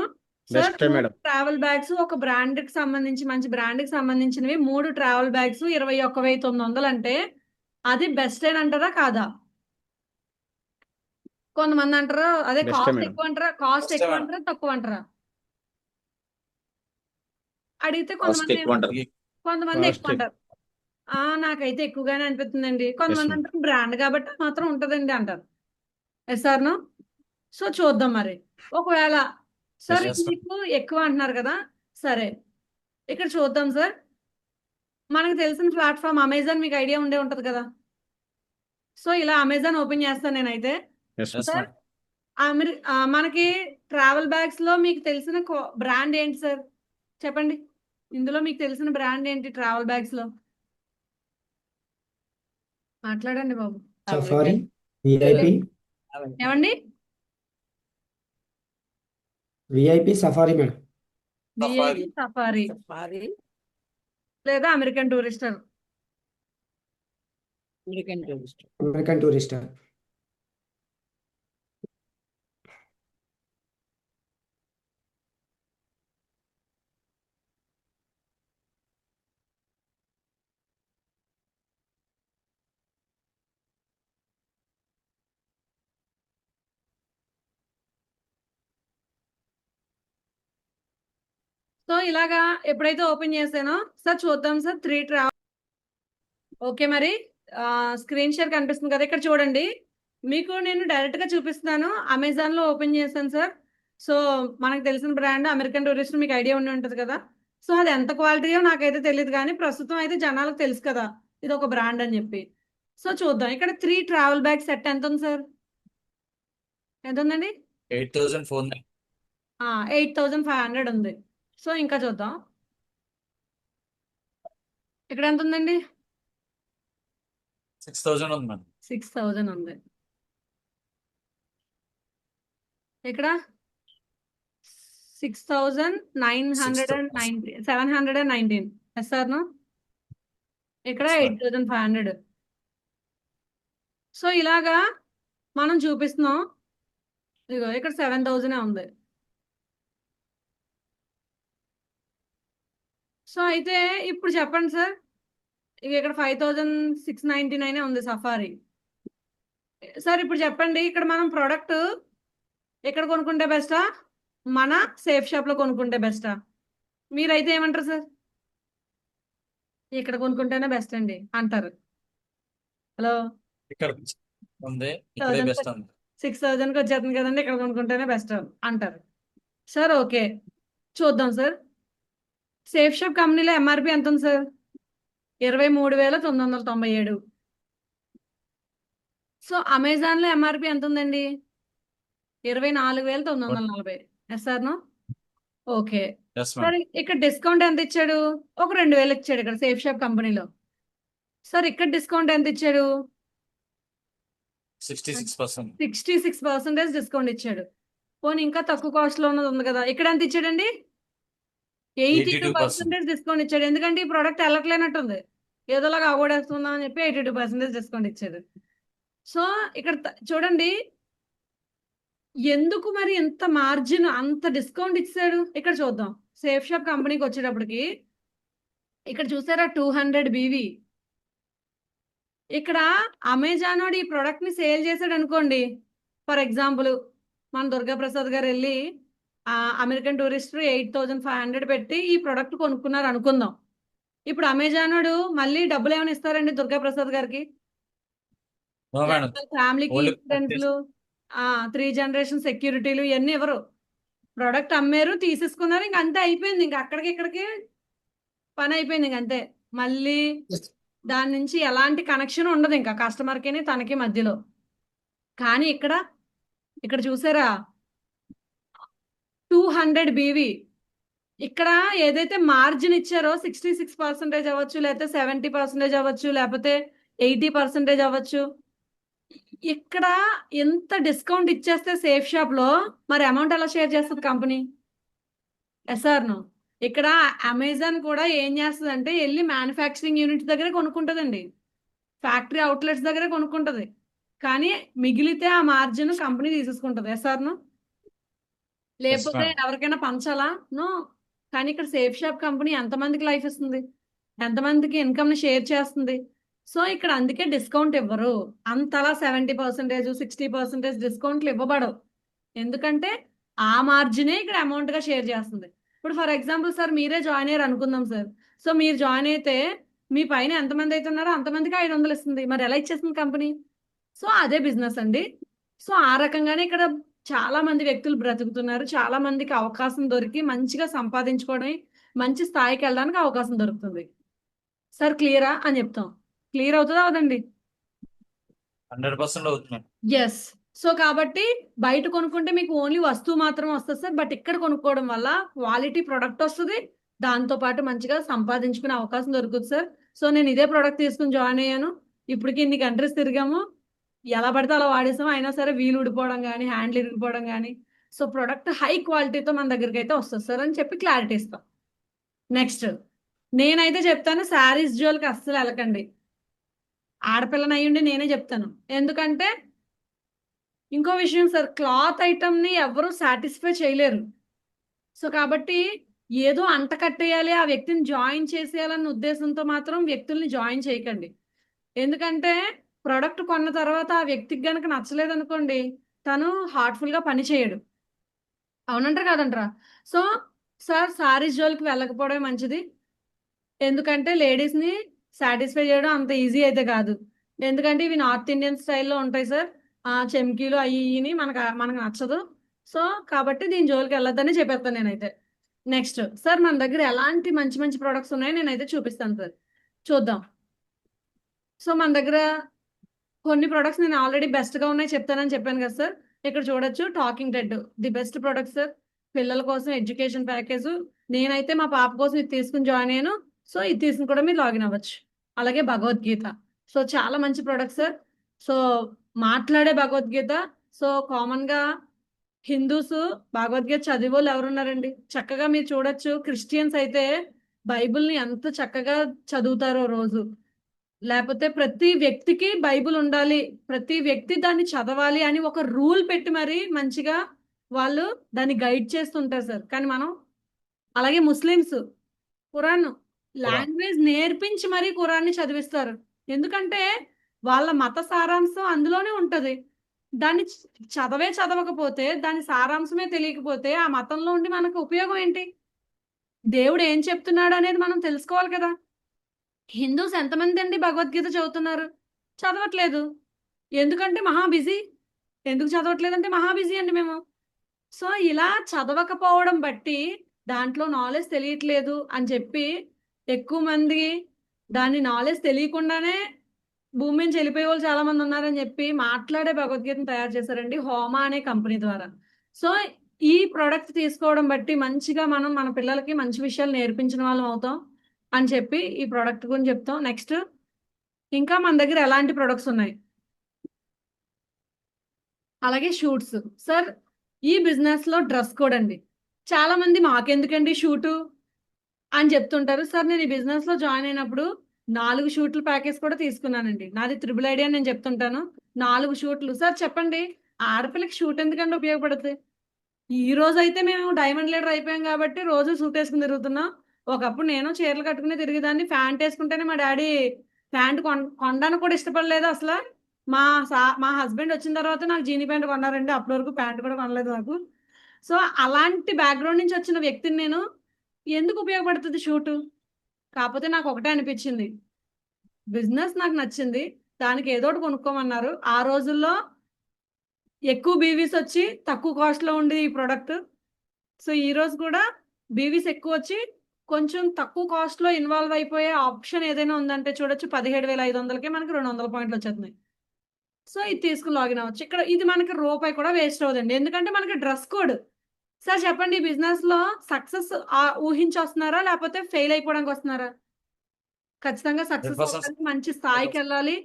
Speaker 6: Sir
Speaker 7: best madam.
Speaker 6: Travel bags ఒక బ్రాండ్ కి సంబంధించి, మంచి బ్రాండ్ కి సంబంధించినవి 3 ట్రావెల్ బ్యాగ్స్ 21,900 అంటే అది బెస్ట్ అంటారా కాదా? కొంతమంది అంటారు అదే
Speaker 7: Best
Speaker 6: కాస్ట్
Speaker 7: మేడం.
Speaker 6: ఎక్కువ అంటారా, కాస్ట్
Speaker 5: Best
Speaker 6: ఎక్కువ
Speaker 5: మేడం.
Speaker 6: అంటారా, తక్కువ అంటారా? అడిగితే
Speaker 3: కాస్ట్
Speaker 6: కొంతమంది
Speaker 3: ఎక్కువ అంటారు.
Speaker 7: Cost
Speaker 6: ఎక్కువ అంటారు. నాకైతే ఎక్కువగానే అనిపిస్తుందండి. కొంతమంది
Speaker 7: ma'am.
Speaker 6: అంటారు బ్రాండ్ కాబట్టి మాత్రం ఉంటుందండి అంటారు. Sir no. సో చూద్దాం మరి. ఒకవేళ సార్
Speaker 5: Yes, ma'am.
Speaker 6: మీకు ఎక్కువ అంటున్నారు కదా, సరే ఇక్కడ చూద్దాం సార్. మనకు తెలిసిన ప్లాట్ఫామ్ అమెజాన్, మీకు ఐడియా ఉండే ఉంటది కదా. సో ఇలా అమెజాన్ ఓపెన్ చేస్తాను నేనైతే.
Speaker 7: Yes,
Speaker 5: Yes,
Speaker 6: sir
Speaker 5: ma'am.
Speaker 6: మనకి ట్రావెల్ బ్యాగ్స్ లో మీకు తెలిసిన బ్రాండ్ ఏంటి సార్? చెప్పండి. ఇందులో మీకు తెలిసిన బ్రాండ్ ఏంటి ట్రావెల్ బ్యాగ్స్ లో? మాట్లాడండి బాబు.
Speaker 8: సఫారీ, విఐపి,
Speaker 6: ఏమండి?
Speaker 8: VIP safari madam.
Speaker 5: Safari.
Speaker 6: Safari
Speaker 1: Safari,
Speaker 6: లేదా American Tourister.
Speaker 1: American tourist.
Speaker 8: American Tourister.
Speaker 6: So ఇలాగా ఎప్పుడైతే ఓపెన్ చేసానో సార్ చూద్దాం సార్ 3 ట్రావెల్. ఓకే మరి స్క్రీన్ షేర్ కనిపిస్తుంది కదా ఇక్కడ చూడండి. మీకు నేను డైరెక్ట్ గా చూపిస్తున్నాను. అమెజాన్ లో ఓపెన్ చేశాను సార్. సో మనకు తెలిసిన బ్రాండ్ అమెరికన్ టూరిస్ట్ మీకు ఐడియా ఉండి ఉంటుంది కదా. సో అది ఎంత క్వాలిటీయో నాకైతే తెలియదు కానీ ప్రస్తుతం అయితే జనాలకు తెలుసు కదా ఇది ఒక బ్రాండ్ అని చెప్పి. సో చూద్దాం ఇక్కడ 3 ట్రావెల్ బ్యాగ్ సెట్ ఎంత ఉంది సార్? ఎంత ఉందండి?
Speaker 5: 8,400.
Speaker 6: 8,500 ఉంది. సో ఇంకా చూద్దాం ఇక్కడ ఎంత ఉందండి?
Speaker 5: 6,000 ఉంది మేడం.
Speaker 6: 6,000 ఉంది. ఇక్కడ 6,919 719 ఎస్ సార్ నో. ఇక్కడ
Speaker 5: Yes, ma'am.
Speaker 6: 8,500. సో ఇలాగా మనం చూపిస్తున్నాం. ఇదిగో ఇక్కడ 7,000 ఉంది. సో అయితే ఇప్పుడు చెప్పండి సార్, ఇక ఇక్కడ 5,699 ఉంది సఫారీ. సార్ ఇప్పుడు చెప్పండి ఇక్కడ మనం ప్రోడక్ట్ ఎక్కడ కొనుక్కుంటే బెస్టా, మన సేఫ్ షాప్ లో కొనుక్కుంటే బెస్టా? మీరైతే ఏమంటారు సార్? ఇక్కడ కొనుక్కుంటేనే బెస్ట్ అండి అంటారు. హలో,
Speaker 5: ఇక్కడ ఉంది, ఇక్కడే
Speaker 6: 1,000
Speaker 5: బెస్ట్ ఉంది.
Speaker 6: 6,000కి వచ్చేస్తుంది కదండి, ఇక్కడ కొనుక్కుంటేనే బెస్ట్ అంటారు. సార్ ఓకే చూద్దాం సార్. సేఫ్ షాప్ కంపెనీలో ఎంఆర్పి ఎంత ఉంది సార్? 23,997. సో అమెజాన్ లో ఎంఆర్పి ఎంత ఉందండి? 24,940. Yes sir no. Okay
Speaker 5: yes
Speaker 6: sir
Speaker 5: madam.
Speaker 6: ఇక్కడ డిస్కౌంట్ ఎంత ఇచ్చాడు? ఒక 2,000 ఇచ్చాడు ఇక్కడ సేఫ్ షాప్ కంపెనీలో. సార్ ఇక్కడ డిస్కౌంట్ ఎంత ఇచ్చాడు?
Speaker 5: 66%.
Speaker 6: 66% డిస్కౌంట్ ఇచ్చాడు. పోనీ ఇంకా తక్కువ కాస్ట్ లో ఉన్నది ఉంది కదా, ఇక్కడ ఎంత ఇచ్చాడండి? 82% డిస్కౌంట్ ఇచ్చాడు. ఎందుకంటే ఈ ప్రోడక్ట్ వెళ్ళట్లేనట్టుంది, ఏదోలాగా అవగొడేస్తుందాం అని చెప్పి 82% డిస్కౌంట్ ఇచ్చాడు. సో ఇక్కడ చూడండి ఎందుకు మరి ఎంత మార్జిన్ అంత డిస్కౌంట్ ఇచ్చాడు. ఇక్కడ చూద్దాం సేఫ్ షాప్ కంపెనీకి వచ్చేటప్పటికి ఇక్కడ చూసారా 200 BV. ఇక్కడ అమెజాన్ వాడు ఈ ప్రోడక్ట్ ని సేల్ చేశాడు అనుకోండి. ఫర్ ఎగ్జాంపుల్ మన దుర్గా ప్రసాద్ గారు వెళ్ళి అమెరికన్ టూరిస్ట్ 8,500 పెట్టి ఈ ప్రోడక్ట్ కొనుక్కున్నారు అనుకుందాం. ఇప్పుడు అమెజాన్ వాడు మళ్ళీ డబ్బులు ఏమైనా ఇస్తారండి దుర్గా ప్రసాద్ గారికి?
Speaker 5: No madam.
Speaker 6: ఫ్యామిలీకి
Speaker 5: Only
Speaker 6: ఇన్సూరెన్స్లు 3 జనరేషన్ సెక్యూరిటీలు ఇవన్నీ ఎవరు? ప్రోడక్ట్ అమ్మారు తీసేసుకున్నారు, ఇంక అంతే అయిపోయింది. ఇంక అక్కడికి ఇక్కడికి పని అయిపోయింది, ఇంక అంతే. మళ్ళీ దాని నుంచి ఎలాంటి కనెక్షన్ ఉండదు ఇంకా కస్టమర్కి తనకి మధ్యలో. కానీ ఇక్కడ చూసారా 200 BV. ఇక్కడ ఏదైతే మార్జిన్ ఇచ్చారో 66% అవ్వచ్చు, లేకపోతే 70% అవ్వచ్చు, లేకపోతే 80% అవ్వచ్చు. ఇక్కడ ఎంత డిస్కౌంట్ ఇచ్చేస్తే సేఫ్ షాప్ లో మరి అమౌంట్ ఎలా షేర్ చేస్తుంది కంపెనీ? ఎస్ఆర్ను. ఇక్కడ అమెజాన్ కూడా ఏం చేస్తుంది అంటే వెళ్ళి మ్యానుఫ్యాక్చరింగ్ యూనిట్ దగ్గర కొనుక్కుంటుందండి, ఫ్యాక్టరీ అవుట్లెట్స్ దగ్గర కొనుక్కుంటది. కానీ మిగిలితే ఆ మార్జిన్ కంపెనీ తీసేసుకుంటది. ఎస్ఆర్ను. లేకపోతే
Speaker 5: ma'am.
Speaker 6: ఎవరికైనా పంచాలా? నో. కానీ ఇక్కడ సేఫ్ షాప్ కంపెనీ ఎంతమందికి లైఫ్ ఇస్తుంది, ఎంతమందికి ఇన్కమ్ ని షేర్ చేస్తుంది. సో ఇక్కడ అందుకే డిస్కౌంట్ ఇవ్వరు అంతలా. 70%, 60% డిస్కౌంట్లు ఇవ్వబడవు. ఎందుకంటే ఆ మార్జినే ఇక్కడ అమౌంట్ గా షేర్ చేస్తుంది. ఇప్పుడు ఫర్ ఎగ్జాంపుల్ సార్ మీరే జాయిన్ అయ్యారు అనుకుందాం సార్. సో మీరు జాయిన్ అయితే మీ పైన ఎంతమంది అయితే ఉన్నారో అంతమందికి 500 ఇస్తుంది. మరి ఎలా ఇచ్చేస్తుంది కంపెనీ? సో అదే బిజినెస్ అండి. సో ఆ రకంగానే ఇక్కడ చాలా మంది వ్యక్తులు బ్రతుకుతున్నారు. చాలా మందికి అవకాశం దొరికి మంచిగా సంపాదించుకోవడం, మంచి స్థాయికి వెళ్ళడానికి అవకాశం దొరుకుతుంది. సార్ క్లియరా అని చెప్తాం. క్లియర్ అవుతుందా అవదండి?
Speaker 5: 100% అవుతుంది మేడం.
Speaker 6: ఎస్. సో కాబట్టి బయట కొనుక్కుంటే మీకు ఓన్లీ వస్తువు మాత్రం వస్తుంది సార్. బట్ ఇక్కడ కొనుక్కోవడం వల్ల క్వాలిటీ ప్రొడక్ట్ వస్తుంది, దాంతో పాటు మంచిగా సంపాదించుకునే అవకాశం దొరుకుతుంది సార్. సో నేను ఇదే ప్రోడక్ట్ తీసుకుని జాయిన్ అయ్యాను. ఇప్పటికి ఇన్ని కంట్రీస్ తిరిగాము, ఎలా పడితే అలా వాడేసాము, అయినా సరే వీలు ఊడిపోవడం కానీ హ్యాండిల్ ఇరిగిపోవడం కానీ. సో ప్రొడక్ట్ హై క్వాలిటీతో మన దగ్గరికి అయితే వస్తుంది సార్ అని చెప్పి క్లారిటీ ఇస్తాం. నెక్స్ట్ నేనైతే చెప్తాను, శారీస్ జోలికి అస్సలు వెళ్ళకండి. ఆడపిల్లని అయ్యుండి నేనే చెప్తాను. ఎందుకంటే ఇంకో విషయం సార్, క్లాత్ ఐటమ్ని ఎవరు సాటిస్ఫై చేయలేరు. సో కాబట్టి ఏదో అంట కట్టేయాలి, ఆ వ్యక్తిని జాయిన్ చేసేయాలన్న ఉద్దేశంతో మాత్రం వ్యక్తుల్ని జాయిన్ చేయకండి. ఎందుకంటే ప్రోడక్ట్ కొన్న తర్వాత ఆ వ్యక్తికి గనక నచ్చలేదు అనుకోండి, తను హార్ట్ఫుల్ గా పని చేయడు. అవునంటారా కాదంటారా? సో సార్ సారీస్ జోలికి వెళ్ళకపోవడం మంచిది. ఎందుకంటే లేడీస్ని సాటిస్ఫై చేయడం అంత ఈజీ అయితే కాదు. ఎందుకంటే ఇవి నార్త్ ఇండియన్ స్టైల్లో ఉంటాయి సార్. చెమ్కీలు అవి ఇవి మనకు నచ్చదు. సో కాబట్టి దీని జోలికి వెళ్ళొద్దని చెప్పేస్తాను నేనైతే. నెక్స్ట్ సార్ మన దగ్గర ఎలాంటి మంచి మంచి ప్రొడక్ట్స్ ఉన్నాయో నేనైతే చూపిస్తాను సార్. చూద్దాం. సో మన దగ్గర కొన్ని ప్రొడక్ట్స్ నేను ఆల్రెడీ బెస్ట్గా ఉన్నాయి చెప్తానని చెప్పాను కదా సార్. ఇక్కడ చూడొచ్చు talking Ted the best product sir. పిల్లల కోసం ఎడ్యుకేషన్ ప్యాకేజ్. నేనైతే మా పాప కోసం ఇది తీసుకుని జాయిన్ అయ్యాను. సో ఇది తీసుకుని కూడా మీరు లాగిన్ అవ్వచ్చు. అలాగే భగవద్గీత. సో చాలా మంచి ప్రొడక్ట్ సార్. సో మాట్లాడే భగవద్గీత. సో కామన్గా హిందూస్ భగవద్గీత చదివోళ్ళు ఎవరున్నారండి? చక్కగా మీరు చూడొచ్చు. క్రిస్టియన్స్ అయితే బైబిల్ని ఎంత చక్కగా చదువుతారో రోజు. లేకపోతే ప్రతి వ్యక్తికి బైబిల్ ఉండాలి, ప్రతి వ్యక్తి దాన్ని చదవాలి అని ఒక రూల్ పెట్టి మరి మంచిగా వాళ్ళు దాన్ని గైడ్ చేస్తుంటారు సార్. కానీ మనం అలాగే ముస్లిమ్స్ ఖురాన్ లాంగ్వేజ్ నేర్పించి మరీ ఖురాన్ని చదివిస్తారు. ఎందుకంటే వాళ్ళ మత సారాంశం అందులోనే ఉంటది. దాన్ని చదవకపోతే దాని సారాంశమే తెలియకపోతే ఆ మతంలో ఉండి మనకు ఉపయోగం ఏంటి? దేవుడు ఏం చెప్తున్నాడు అనేది మనం తెలుసుకోవాలి కదా. హిందూస్ ఎంతమంది అండి భగవద్గీత చదువుతున్నారు? చదవట్లేదు. ఎందుకంటే మహా బిజీ. ఎందుకు చదవట్లేదంటే మహా బిజీ అండి మేము. సో ఇలా చదవకపోవడం బట్టి దాంట్లో నాలెడ్జ్ తెలియట్లేదు అని చెప్పి ఎక్కువ మంది దాని నాలెడ్జ్ తెలియకుండానే భూమి నుంచి వెళ్ళిపోయే వాళ్ళు చాలా మంది ఉన్నారని చెప్పి మాట్లాడే భగవద్గీతను తయారు చేశారండి హోమా అనే కంపెనీ ద్వారా. సో ఈ ప్రోడక్ట్ తీసుకోవడం బట్టి మంచిగా మనం మన పిల్లలకి మంచి విషయాలు నేర్పించిన వాళ్ళం అవుతాం అని చెప్పి ఈ ప్రోడక్ట్ గురించి చెప్తాం. నెక్స్ట్ ఇంకా మన దగ్గర ఎలాంటి ప్రొడక్ట్స్ ఉన్నాయి? అలాగే షూట్స్ సార్. ఈ బిజినెస్ లో డ్రెస్ కోడ్ అండి. చాలా మంది మాకెందుకండి షూటు అని చెప్తుంటారు సార్. నేను ఈ బిజినెస్ లో జాయిన్ అయినప్పుడు 4 షూట్ల ప్యాకేజ్ కూడా తీసుకున్నానండి. నాది త్రిబుల్ ఐడి అని నేను చెప్తుంటాను. 4 షూట్లు సార్. చెప్పండి ఆడపిల్లకి షూట్ ఎందుకంటే ఉపయోగపడుతుంది? ఈ రోజు అయితే మేము డైమండ్ లీడర్ అయిపోయాం కాబట్టి రోజు సూట్ వేసుకుని తిరుగుతున్నాం. ఒకప్పుడు నేను చీరలు కట్టుకుని తిరిగేదాన్ని. ప్యాంట్ వేసుకుంటేనే మా డాడీ ప్యాంట్ కొనడానికి కూడా ఇష్టపడలేదు అసలు. మా హస్బెండ్ వచ్చిన తర్వాత నాకు జీనీ ప్యాంట్ కొన్నారండి. అప్పటి వరకు ప్యాంట్ కూడా కొనలేదు నాకు. సో అలాంటి బ్యాక్గ్రౌండ్ నుంచి వచ్చిన వ్యక్తిని నేను ఎందుకు ఉపయోగపడుతుంది షూటు? కాకపోతే నాకు ఒకటే అనిపించింది, బిజినెస్ నాకు నచ్చింది, దానికి ఏదో ఒకటి కొనుక్కోమన్నారు. ఆ రోజుల్లో ఎక్కువ బీవీస్ వచ్చి తక్కువ కాస్ట్లో ఉంది ఈ ప్రోడక్ట్. సో ఈ రోజు కూడా బీవీస్ ఎక్కువ వచ్చి కొంచెం తక్కువ కాస్ట్లో ఇన్వాల్వ్ అయిపోయే ఆప్షన్ ఏదైనా ఉందంటే చూడొచ్చు. 17,500కే మనకి 200 పాయింట్లు వచ్చేస్తున్నాయి. సో ఇది తీసుకుని లాగిన్ అవ్వచ్చు. ఇక్కడ ఇది మనకి రూపాయి కూడా వేస్ట్ అవుతుంది. ఎందుకంటే మనకి డ్రెస్ కోడ్. సార్ చెప్పండి ఈ బిజినెస్ లో సక్సెస్ ఊహించి వస్తున్నారా లేకపోతే ఫెయిల్ అయిపోవడానికి వస్తున్నారా? ఖచ్చితంగా సక్సెస్ అవ్వడానికి మంచి స్థాయికి వెళ్ళాలి.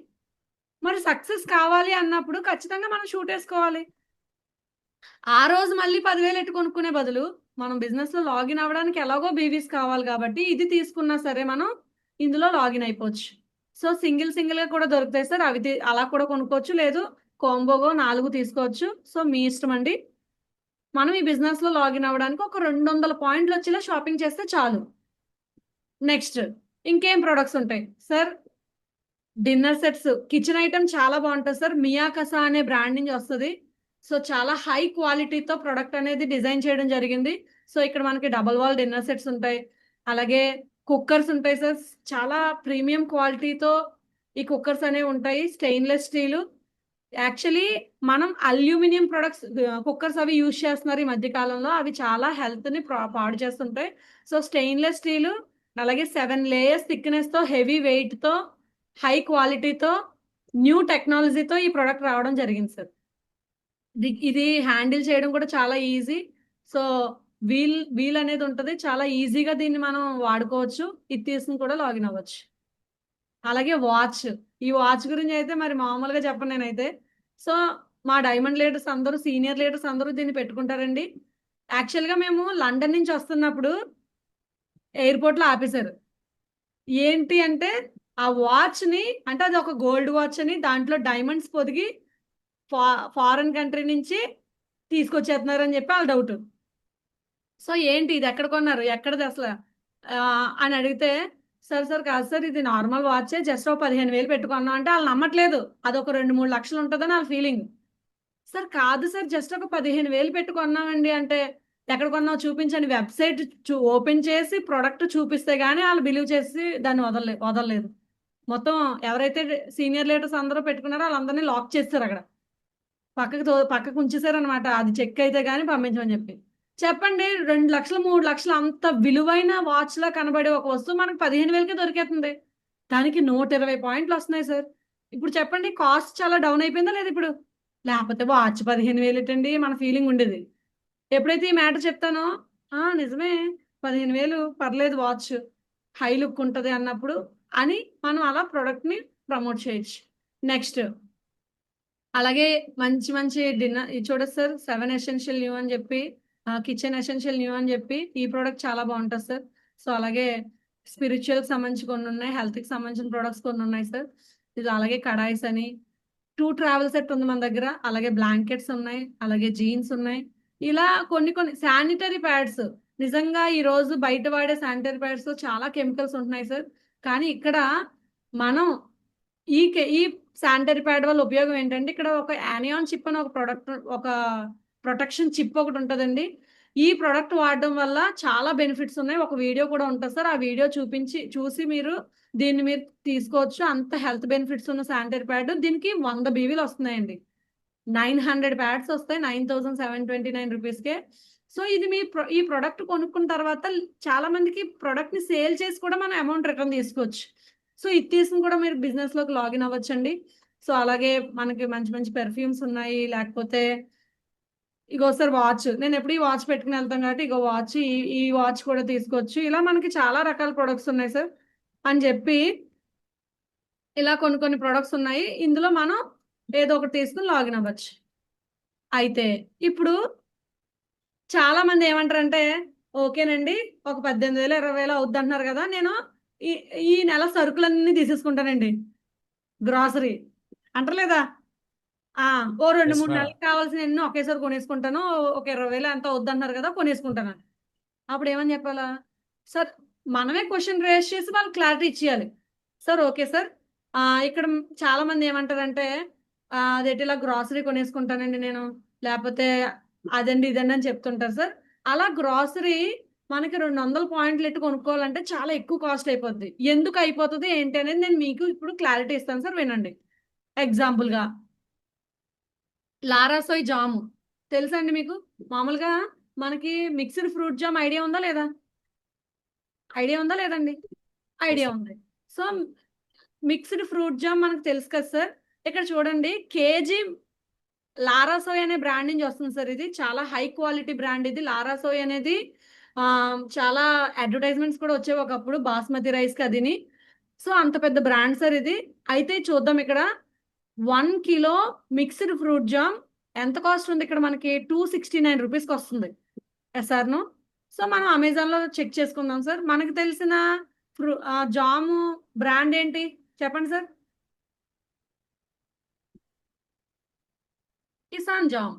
Speaker 6: మరి సక్సెస్ కావాలి అన్నప్పుడు ఖచ్చితంగా మనం షూట్ వేసుకోవాలి. ఆ రోజు మళ్ళీ 10,000 ఎట్టు కొనుక్కునే బదులు మనం బిజినెస్ లో లాగిన్ అవ్వడానికి ఎలాగో బీవీస్ కావాలి కాబట్టి ఇది తీసుకున్నా సరే మనం ఇందులో లాగిన్ అయిపోవచ్చు. సో సింగిల్ గా కూడా దొరుకుతాయి సార్. అవి అలా కూడా కొనుక్కోవచ్చు, లేదు కాంబోగో 4 తీసుకోవచ్చు. సో మీ ఇష్టం అండి. మనం ఈ బిజినెస్ లో లాగిన్ అవ్వడానికి ఒక 200 పాయింట్లు వచ్చేలా షాపింగ్ చేస్తే చాలు. నెక్స్ట్ ఇంకేం ప్రొడక్ట్స్ ఉంటాయి sir? Dinner sets, kitchen item చాలా బాగుంటుంది సార్. మియాకసా అనే బ్రాండ్ నుంచి వస్తుంది. సో చాలా హై క్వాలిటీతో ప్రొడక్ట్ అనేది డిజైన్ చేయడం జరిగింది. సో ఇక్కడ మనకి డబల్ వాల్ డిన్నర్ సెట్స్ ఉంటాయి. అలాగే కుక్కర్స్ ఉంటాయి సార్. చాలా ప్రీమియం క్వాలిటీతో ఈ కుక్కర్స్ అనేవి ఉంటాయి. Stainless steel. యాక్చువల్లీ మనం అల్యూమినియం ప్రొడక్ట్స్ కుక్కర్స్ అవి యూజ్ చేస్తున్నారు ఈ మధ్య కాలంలో. అవి చాలా హెల్త్ని పాడు చేస్తుంటాయి. సో స్టెయిన్లెస్ స్టీలు, అలాగే 7 లేయర్స్ థిక్నెస్తో, హెవీ వెయిట్తో, హై క్వాలిటీతో, న్యూ టెక్నాలజీతో ఈ ప్రోడక్ట్ రావడం జరిగింది సార్. ఇది హ్యాండిల్ చేయడం కూడా చాలా ఈజీ. సో వీల్ అనేది ఉంటుంది. చాలా ఈజీగా దీన్ని మనం వాడుకోవచ్చు. ఇది తీసుకుని కూడా లాగిన్ అవ్వచ్చు. అలాగే వాచ్. ఈ వాచ్ గురించి అయితే మరి మామూలుగా చెప్పను నేనైతే. సో మా డైమండ్ లీడర్స్ అందరూ, సీనియర్ లీడర్స్ అందరూ దీన్ని పెట్టుకుంటారండి. యాక్చువల్గా మేము లండన్ నుంచి వస్తున్నప్పుడు ఎయిర్పోర్ట్లో ఆపేశారు. ఏంటి అంటే ఆ వాచ్ని, అంటే అది ఒక గోల్డ్ వాచ్ అని, దాంట్లో డైమండ్స్ పొదిగి ఫారెన్ కంట్రీ నుంచి తీసుకొచ్చేస్తున్నారని చెప్పి వాళ్ళ డౌట్. సో ఏంటి ఇది ఎక్కడ కొన్నారు, ఎక్కడది అసలు అని అడిగితే, సార్ కాదు సార్, ఇది నార్మల్ వాచే, జస్ట్ ఒక 15,000 పెట్టుకున్నాం అంటే వాళ్ళు నమ్మట్లేదు. అది ఒక 2-3 లక్షలు ఉంటుందని వాళ్ళ ఫీలింగ్. సార్ కాదు సార్, జస్ట్ ఒక 15,000 పెట్టుకున్నామండి అంటే, ఎక్కడ కొన్నావు చూపించండి, వెబ్సైట్ ఓపెన్ చేసి ప్రొడక్ట్ చూపిస్తే గానీ వాళ్ళు బిలీవ్ చేసి దాన్ని వదలలేదు. మొత్తం ఎవరైతే సీనియర్ లీడర్స్ అందరూ పెట్టుకున్నారో వాళ్ళందరినీ లాక్ చేస్తారు అక్కడ, పక్కకు ఉంచేసారనమాట. అది చెక్ అయితే గానీ పంపించమని చెప్పండి. 2 లక్షలు 3 లక్షలు అంత విలువైన వాచ్ లా కనబడే ఒక వస్తువు మనకు 15,000కే దొరికేస్తుంది. దానికి 120 పాయింట్లు వస్తున్నాయి సార్. ఇప్పుడు చెప్పండి, కాస్ట్ చాలా డౌన్ అయిపోయిందా లేదు ఇప్పుడు? లేకపోతే వాచ్ 15,000 ఏంటండి మన ఫీలింగ్ ఉండేది. ఎప్పుడైతే ఈ మ్యాటర్ చెప్తానో నిజమే 15,000 పర్లేదు, వాచ్ హై లుక్ ఉంటుంది అన్నప్పుడు అని మనం అలా ప్రోడక్ట్ని ప్రమోట్ చేయొచ్చు. నెక్స్ట్ అలాగే మంచి మంచి డిన్నర్ చూడొచ్చు సార్. 7 ఎసెన్షియల్ న్యూ అని చెప్పి, కిచెన్ ఎసెన్షియల్ న్యూ అని చెప్పి ఈ ప్రోడక్ట్ చాలా బాగుంటుంది సార్. సో అలాగే స్పిరిచువల్కి సంబంధించి కొన్ని ఉన్నాయి, హెల్త్కి సంబంధించిన ప్రోడక్ట్స్ కొన్ని ఉన్నాయి సార్. ఇది అలాగే కడాయిస్ అని 2 ట్రావెల్ సెట్ ఉంది మన దగ్గర. అలాగే బ్లాంకెట్స్ ఉన్నాయి, అలాగే జీన్స్ ఉన్నాయి. ఇలా కొన్ని శానిటరీ ప్యాడ్స్, నిజంగా ఈ రోజు బయట వాడే శానిటరీ ప్యాడ్స్ చాలా కెమికల్స్ ఉంటున్నాయి సార్. కానీ ఇక్కడ మనం ఈ శానిటరీ ప్యాడ్ వల్ల ఉపయోగం ఏంటంటే, ఇక్కడ ఒక యానియాన్ చిప్ అని ఒక ప్రొటెక్షన్ చిప్ ఒకటి ఉంటుందండి. ఈ ప్రోడక్ట్ వాడడం వల్ల చాలా బెనిఫిట్స్ ఉన్నాయి. ఒక వీడియో కూడా ఉంటుంది సార్, ఆ వీడియో చూసి మీరు దీన్ని మీరు తీసుకోవచ్చు. అంత హెల్త్ బెనిఫిట్స్ ఉన్న శానిటరీ ప్యాడ్. దీనికి 100 బీవీలు వస్తున్నాయండి. 900 ప్యాడ్స్ వస్తాయి 9,729 రూపీస్కే. సో ఇది ఈ ప్రోడక్ట్ కొనుక్కున్న తర్వాత చాలా మందికి ప్రోడక్ట్ని సేల్ చేసి కూడా మనం అమౌంట్ రిటర్న్ తీసుకోవచ్చు. సో ఇది తీసుకుని కూడా మీరు బిజినెస్లోకి లాగిన్ అవ్వచ్చండి. సో అలాగే మనకి మంచి మంచి పెర్ఫ్యూమ్స్ ఉన్నాయి. లేకపోతే ఇగో సార్ వాచ్, నేను ఎప్పుడు ఈ వాచ్ పెట్టుకుని వెళ్తాను కాబట్టి ఇగో వాచ్, ఈ వాచ్ కూడా తీసుకోవచ్చు. ఇలా మనకి చాలా రకాల ప్రొడక్ట్స్ ఉన్నాయి సార్ అని చెప్పి ఇలా కొన్ని ప్రొడక్ట్స్ ఉన్నాయి. ఇందులో మనం ఏదో ఒకటి తీసుకుని లాగిన్ అవ్వచ్చు. అయితే ఇప్పుడు చాలా మంది ఏమంటారంటే, ఓకేనండి ఒక 18,000 20,000 అవుద్ది అంటున్నారు కదా, నేను ఈ నెల సరుకులన్నీ తీసేసుకుంటానండి, గ్రాసరీ అంటారు లేదా? ఓ 2-3 నెలలకు కావాల్సిన ఎన్నో ఒకేసారి కొనేసుకుంటాను, ఒక 20,000 ఎంత అవుద్దంటున్నారు కదా కొనేసుకుంటాను. అప్పుడు ఏమని చెప్పాలా సార్? మనమే క్వశ్చన్ రేస్ చేసి వాళ్ళకి క్లారిటీ ఇచ్చేయాలి. సార్ ఓకే సార్, ఇక్కడ చాలా మంది ఏమంటారంటే, అదేంటి ఇలా గ్రాసరీ కొనేసుకుంటానండి నేను, లేకపోతే అదండి ఇదండి అని చెప్తుంటారు సార్. అలా గ్రాసరీ మనకి 200 పాయింట్లు ఎట్టు కొనుక్కోవాలంటే చాలా ఎక్కువ కాస్ట్ అయిపోద్ది. ఎందుకు అయిపోతుంది ఏంటి అనేది నేను మీకు ఇప్పుడు క్లారిటీ ఇస్తాను సార్, వినండి. ఎగ్జాంపుల్గా లారాసోయ్ జాము తెలుసా అండి మీకు? మామూలుగా మనకి మిక్స్డ్ ఫ్రూట్ జామ్ ఐడియా ఉందా లేదా? ఐడియా ఉందా లేదండి? ఐడియా ఉంది. సో మిక్స్డ్ ఫ్రూట్ జామ్ మనకు తెలుసు కదా సార్. ఇక్కడ చూడండి, కేజీ లారాసోయ్ అనే బ్రాండ్ నుంచి వస్తుంది సార్. ఇది చాలా హై క్వాలిటీ బ్రాండ్. ఇది లారాసోయ్ అనేది చాలా అడ్వర్టైజ్మెంట్స్ కూడా వచ్చేవి ఒకప్పుడు, బాస్మతి రైస్కి అదిని. సో అంత పెద్ద బ్రాండ్ సార్ ఇది. అయితే చూద్దాం, ఇక్కడ 1 కిలో మిక్స్డ్ ఫ్రూట్ జామ్ ఎంత కాస్ట్ ఉంది ఇక్కడ మనకి? 269 రూపీస్కి వస్తుంది ఎస్ఆర్ను. సో మనం అమెజాన్లో చెక్ చేసుకుందాం సార్. మనకు తెలిసిన జాము బ్రాండ్ ఏంటి చెప్పండి sir? Kissan jam.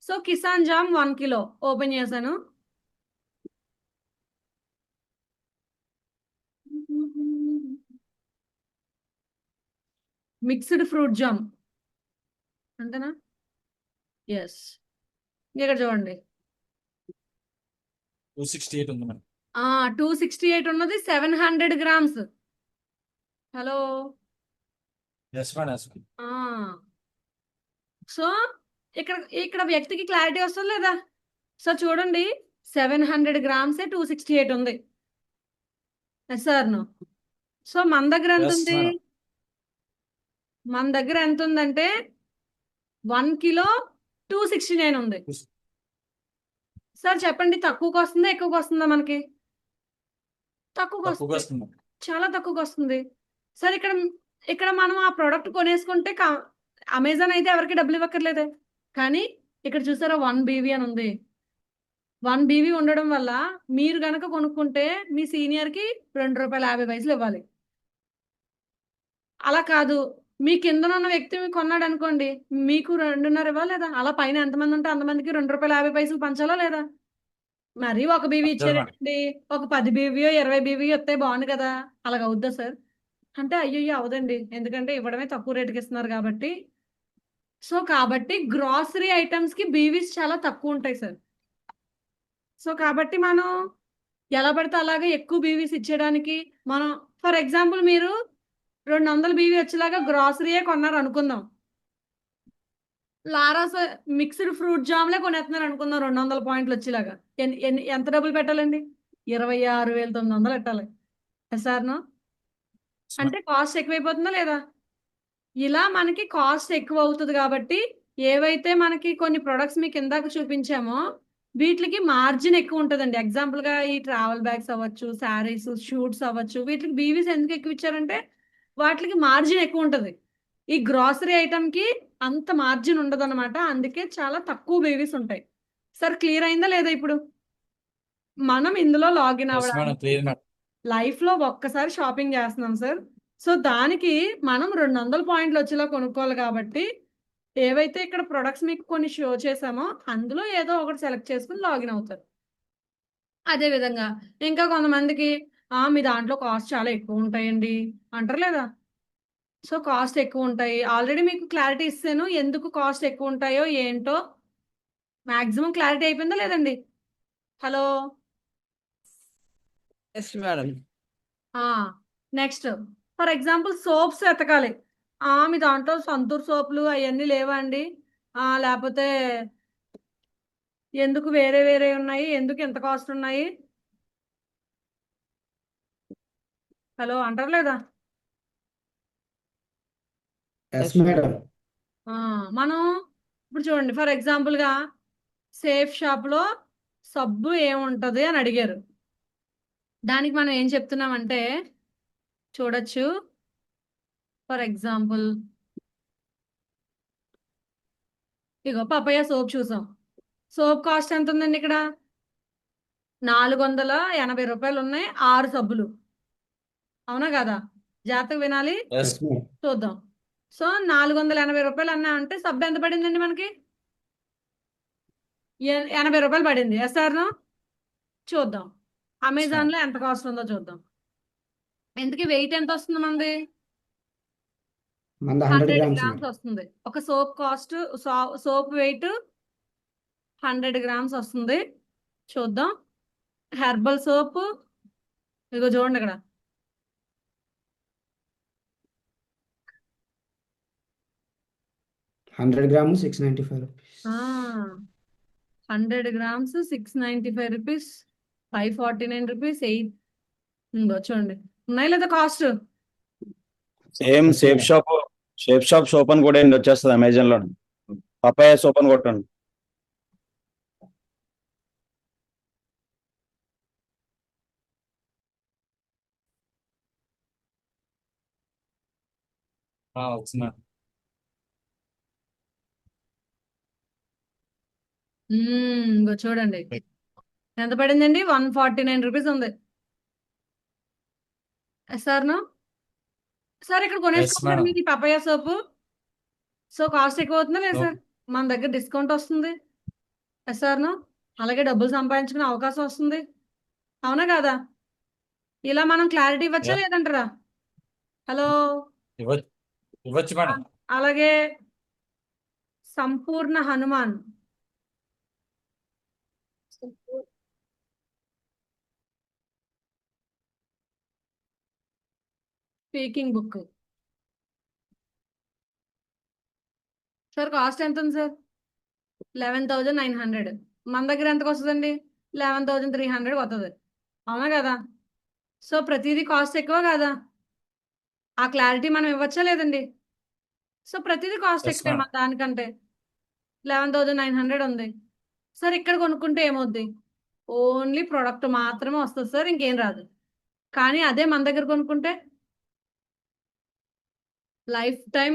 Speaker 6: So Kissan jam 1 kilo open చేశాను. మిక్స్డ్ ఫ్రూట్ జామ్ అంతేనా? ఎస్, ఇక్కడ చూడండి
Speaker 5: 268 ఉంది మేడం.
Speaker 6: 268 ఉన్నది 700 grams. Hello.
Speaker 5: Yes madam.
Speaker 6: So ఇక్కడ వ్యక్తికి క్లారిటీ వస్తుంది లేదా? సో చూడండి, 700 గ్రామ్సే 268 ఉంది ఎస్ఆర్ను. సో మన దగ్గర ఎంత ఉంది? మన దగ్గర ఎంత ఉందంటే 1 కిలో 269 ఉంది. సార్ చెప్పండి, తక్కువకి వస్తుందా ఎక్కువకి వస్తుందా? మనకి తక్కువకి వస్తుంది, చాలా తక్కువకి వస్తుంది సార్. ఇక్కడ మనం ఆ ప్రోడక్ట్ కొనేసుకుంటే అమెజాన్ అయితే ఎవరికి డబ్బులు ఇవ్వక్కర్లేదే. కానీ ఇక్కడ చూసారా 1 బీవీ అని ఉంది. 1 బీవీ ఉండడం వల్ల మీరు గనక కొనుక్కుంటే మీ సీనియర్కి ₹2.50 ఇవ్వాలి. అలా కాదు, మీ కింద ఉన్న వ్యక్తి కొన్నాడు అనుకోండి, మీకు 2.5 ఇవ్వాలి లేదా? అలా పైన ఎంతమంది ఉంటే అంతమందికి ₹2.50 పంచాలా లేదా? మరి ఒక బీవీ ఇచ్చారండి, ఒక 10 బీవీయో 20 బీవీయో వస్తే బాగుంది కదా, అలాగ అవుద్దా సార్ అంటే? అయ్యో అవదండి, ఎందుకంటే ఇవ్వడమే తక్కువ రేటుకి ఇస్తున్నారు కాబట్టి సో కాబట్టి గ్రాసరీ ఐటమ్స్ కి బీవీస్ చాలా తక్కువ ఉంటాయి సార్. సో కాబట్టి మనం ఎలా పడితే అలాగే ఎక్కువ బీవీస్ ఇచ్చేయడానికి మనం ఫర్ ఎగ్జాంపుల్ మీరు 200 బీవీ వచ్చేలాగా గ్రాసరీయే కొన్నారు అనుకుందాం. లారాస్ మిక్స్డ్ ఫ్రూట్ జామ్లే కొనేస్తున్నారు అనుకుందాం 200 పాయింట్లు వచ్చేలాగా. ఎంత డబ్బులు పెట్టాలండి? 26,900 పెట్టాలి. ఎస్ఆర్నో అంటే కాస్ట్ ఎక్కువైపోతుందా లేదా? ఇలా మనకి కాస్ట్ ఎక్కువ అవుతుంది కాబట్టి ఏవైతే మనకి కొన్ని ప్రొడక్ట్స్ మీకు ఇందాక చూపించామో వీటికి మార్జిన్ ఎక్కువ ఉంటుందండి. ఎగ్జాంపుల్గా ఈ ట్రావెల్ బ్యాగ్స్ అవ్వచ్చు, శారీస్, షూట్స్ అవ్వచ్చు, వీటికి బీవీస్ ఎందుకు ఎక్కువ ఇచ్చారంటే వాటికి మార్జిన్ ఎక్కువ ఉంటుంది. ఈ గ్రాసరీ ఐటమ్కి అంత మార్జిన్ ఉండదు అనమాట. అందుకే చాలా తక్కువ బీవీస్ ఉంటాయి. సార్ క్లియర్ అయిందా లేదా? ఇప్పుడు మనం ఇందులో లాగిన్
Speaker 5: ఎస్ మేడం,
Speaker 6: అవ్వడానికి
Speaker 5: క్లియర్ మేడం.
Speaker 6: లైఫ్లో ఒక్కసారి షాపింగ్ చేస్తున్నాం సార్. సో దానికి మనం 200 పాయింట్లు వచ్చేలా కొనుక్కోవాలి కాబట్టి ఏవైతే ఇక్కడ ప్రొడక్ట్స్ మీకు కొన్ని షో చేసామో అందులో ఏదో ఒకటి సెలెక్ట్ చేసుకుని లాగిన్ అవుతారు. అదే విధంగా ఇంకా కొంతమందికి మీ దాంట్లో కాస్ట్ చాలా ఎక్కువ ఉంటాయండి అంటారు లేదా? సో కాస్ట్ ఎక్కువ ఉంటాయి. ఆల్రెడీ మీకు క్లారిటీ ఇస్తాను ఎందుకు కాస్ట్ ఎక్కువ ఉంటాయో ఏంటో. మాక్సిమం క్లారిటీ అయిపోయిందా లేదండి? Hello.
Speaker 1: Yes madam.
Speaker 6: Next for example soaps ఎతకాలి. మీ దాంట్లో సంతూర్ సోపులు అవన్నీ లేవా అండి? లేకపోతే ఎందుకు వేరే వేరే ఉన్నాయి, ఎందుకు ఎంత కాస్ట్ ఉన్నాయి? హలో అంటారు లేదా?
Speaker 8: Yes madam.
Speaker 6: మనం ఇప్పుడు చూడండి ఫర్ ఎగ్జాంపుల్గా సేఫ్ షాప్లో సబ్బు ఏముంటుంది అని అడిగారు. దానికి మనం ఏం చెప్తున్నామంటే చూడొచ్చు. ఫర్ ఎగ్జాంపుల్ ఇగో పపయ్య సోప్ చూసాం. సోప్ కాస్ట్ ఎంత ఉందండి ఇక్కడ? 480 రూపాయలు ఉన్నాయి 6 సబ్బులు. అవునా కదా? జాగ్రత్తగా వినాలి,
Speaker 5: ఎస్
Speaker 8: ఎస్ మేడం.
Speaker 6: చూద్దాం. సో 480 రూపాయలు అన్నా అంటే సబ్బు ఎంత పడిందండి మనకి? 80 రూపాయలు పడింది. ఎస్ఆర్నో చూద్దాం. అమెజాన్లో ఎంత కాస్ట్ ఉందో చూద్దాం. ఎందుకు వెయిట్ ఎంత వస్తుంది మనది?
Speaker 8: మంది 100
Speaker 6: 100
Speaker 8: గ్రామ్స్
Speaker 6: గ్రామ్స్
Speaker 8: మేడం.
Speaker 6: వస్తుంది. ఒక soap cost soap weight 100 grams వస్తుంది. చూద్దాం. హెర్బల్ సోప్ ఇగో చూడండి ఇక్కడ
Speaker 8: 100 grams 695 rupees.
Speaker 6: 100 grams 695 rupees, 549 rupees, 8 ఇంకో చూడండి ఉన్నాయి లేదా cost?
Speaker 9: Same safe shop soap అని కూడా వచ్చేస్తుంది అమెజాన్ లో. పపాయ సోప్ అని కొట్టండి.
Speaker 5: వచ్చింది మేడం.
Speaker 6: ఇంకో చూడండి ఎంత పడిందండి? 149 రూపీస్ ఉంది. సార్ను సార్ ఇక్కడ కొనేసుకుంటారు
Speaker 5: madam.
Speaker 6: మీకు ఈ పపాయ సోపు. సో కాస్ట్ ఎక్కువ అవుతుందా లేదు సార్? మన దగ్గర డిస్కౌంట్ వస్తుంది. సార్ను అలాగే డబ్బులు సంపాదించుకునే అవకాశం వస్తుంది. అవునా కాదా? ఇలా మనం క్లారిటీ ఇవ్వచ్చా
Speaker 5: Yeah.
Speaker 6: లేదంటారా? హలో.
Speaker 5: ఇవ్వచ్చు మేడం.
Speaker 6: అలాగే సంపూర్ణ Hanuman speaking book sir cost ఎంత ఉంది సార్? 11,900. మన దగ్గర ఎంతకు వస్తుందండి? 11,300 వస్తుంది. అవునా కదా? సో ప్రతిదీ కాస్ట్ ఎక్కువ కాదా? ఆ క్లారిటీ మనం ఇవ్వచ్చా లేదండి? సో ప్రతిదీ కాస్ట్
Speaker 5: Yes,
Speaker 6: ఎక్కువే
Speaker 5: ma'am.
Speaker 6: మన దానికంటే. 11,900 ఉంది సార్. ఇక్కడ కొనుక్కుంటే ఏమవుద్ది? ఓన్లీ ప్రోడక్ట్ మాత్రమే వస్తుంది సార్, ఇంకేం రాదు. కానీ అదే మన దగ్గర కొనుక్కుంటే లైఫ్ టైం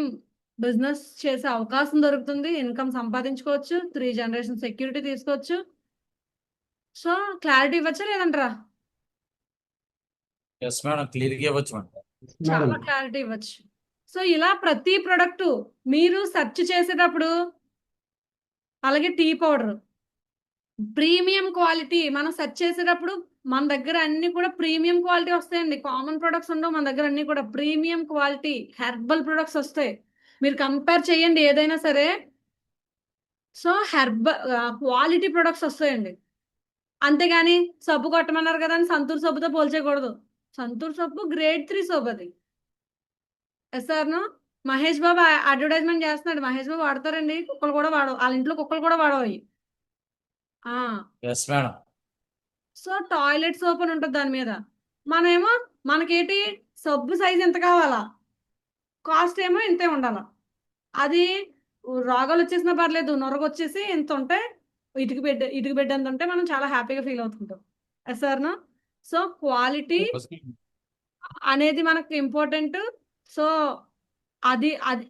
Speaker 6: బిజినెస్ చేసే అవకాశం దొరుకుతుంది. ఇన్కమ్ సంపాదించుకోవచ్చు. 3 జనరేషన్ సెక్యూరిటీ తీసుకోవచ్చు. సో క్లారిటీ ఇవ్వచ్చా లేదంటారా?
Speaker 5: ఎస్ మేడం, క్లియర్గా ఇవ్వచ్చు మేడం.
Speaker 6: చాలా
Speaker 8: మేడం
Speaker 6: క్లారిటీ ఇవ్వచ్చు. సో ఇలా ప్రతి ప్రొడక్ట్ మీరు సెర్చ్ చేసేటప్పుడు అలాగే టీ పౌడర్ ప్రీమియం క్వాలిటీ మనం సెర్చ్ చేసేటప్పుడు మన దగ్గర అన్ని కూడా ప్రీమియం క్వాలిటీ వస్తాయండి. కామన్ ప్రొడక్ట్స్ ఉండవు మన దగ్గర, అన్ని కూడా ప్రీమియం క్వాలిటీ హెర్బల్ ప్రొడక్ట్స్ వస్తాయి. మీరు కంపేర్ చేయండి ఏదైనా సరే. సో క్వాలిటీ ప్రొడక్ట్స్ వస్తాయండి. అంతేగాని సబ్బు కొట్టమన్నారు కదా అని సంతూర్ సబ్బుతో పోల్చేయకూడదు. సంతూర్ సబ్బు గ్రేడ్ 3 సబ్బు అది. Yes sir no. Mahesh Babu advertisement చేస్తున్నాడు. మహేష్ బాబు వాడతారండి, కుక్కలు కూడా వాడవు, వాళ్ళ ఇంట్లో కుక్కలు కూడా వాడవు.
Speaker 5: Yes madam.
Speaker 6: So toilet soap అని ఉంటుంది దాని మీద. మనమేమో మనకేంటి సబ్బు సైజ్ ఎంత కావాలా, కాస్ట్ ఏమో ఇంతే ఉండాలా. అది రోగాలు వచ్చేసినా పర్లేదు, నొరగ వచ్చేసి ఇంత ఉంటే ఇటుక బెడ్ ఎంత ఉంటే మనం చాలా హ్యాపీగా ఫీల్ అవుతుంటాం. Yes sir no. So quality అనేది మనకు ఇంపార్టెంట్. సో అది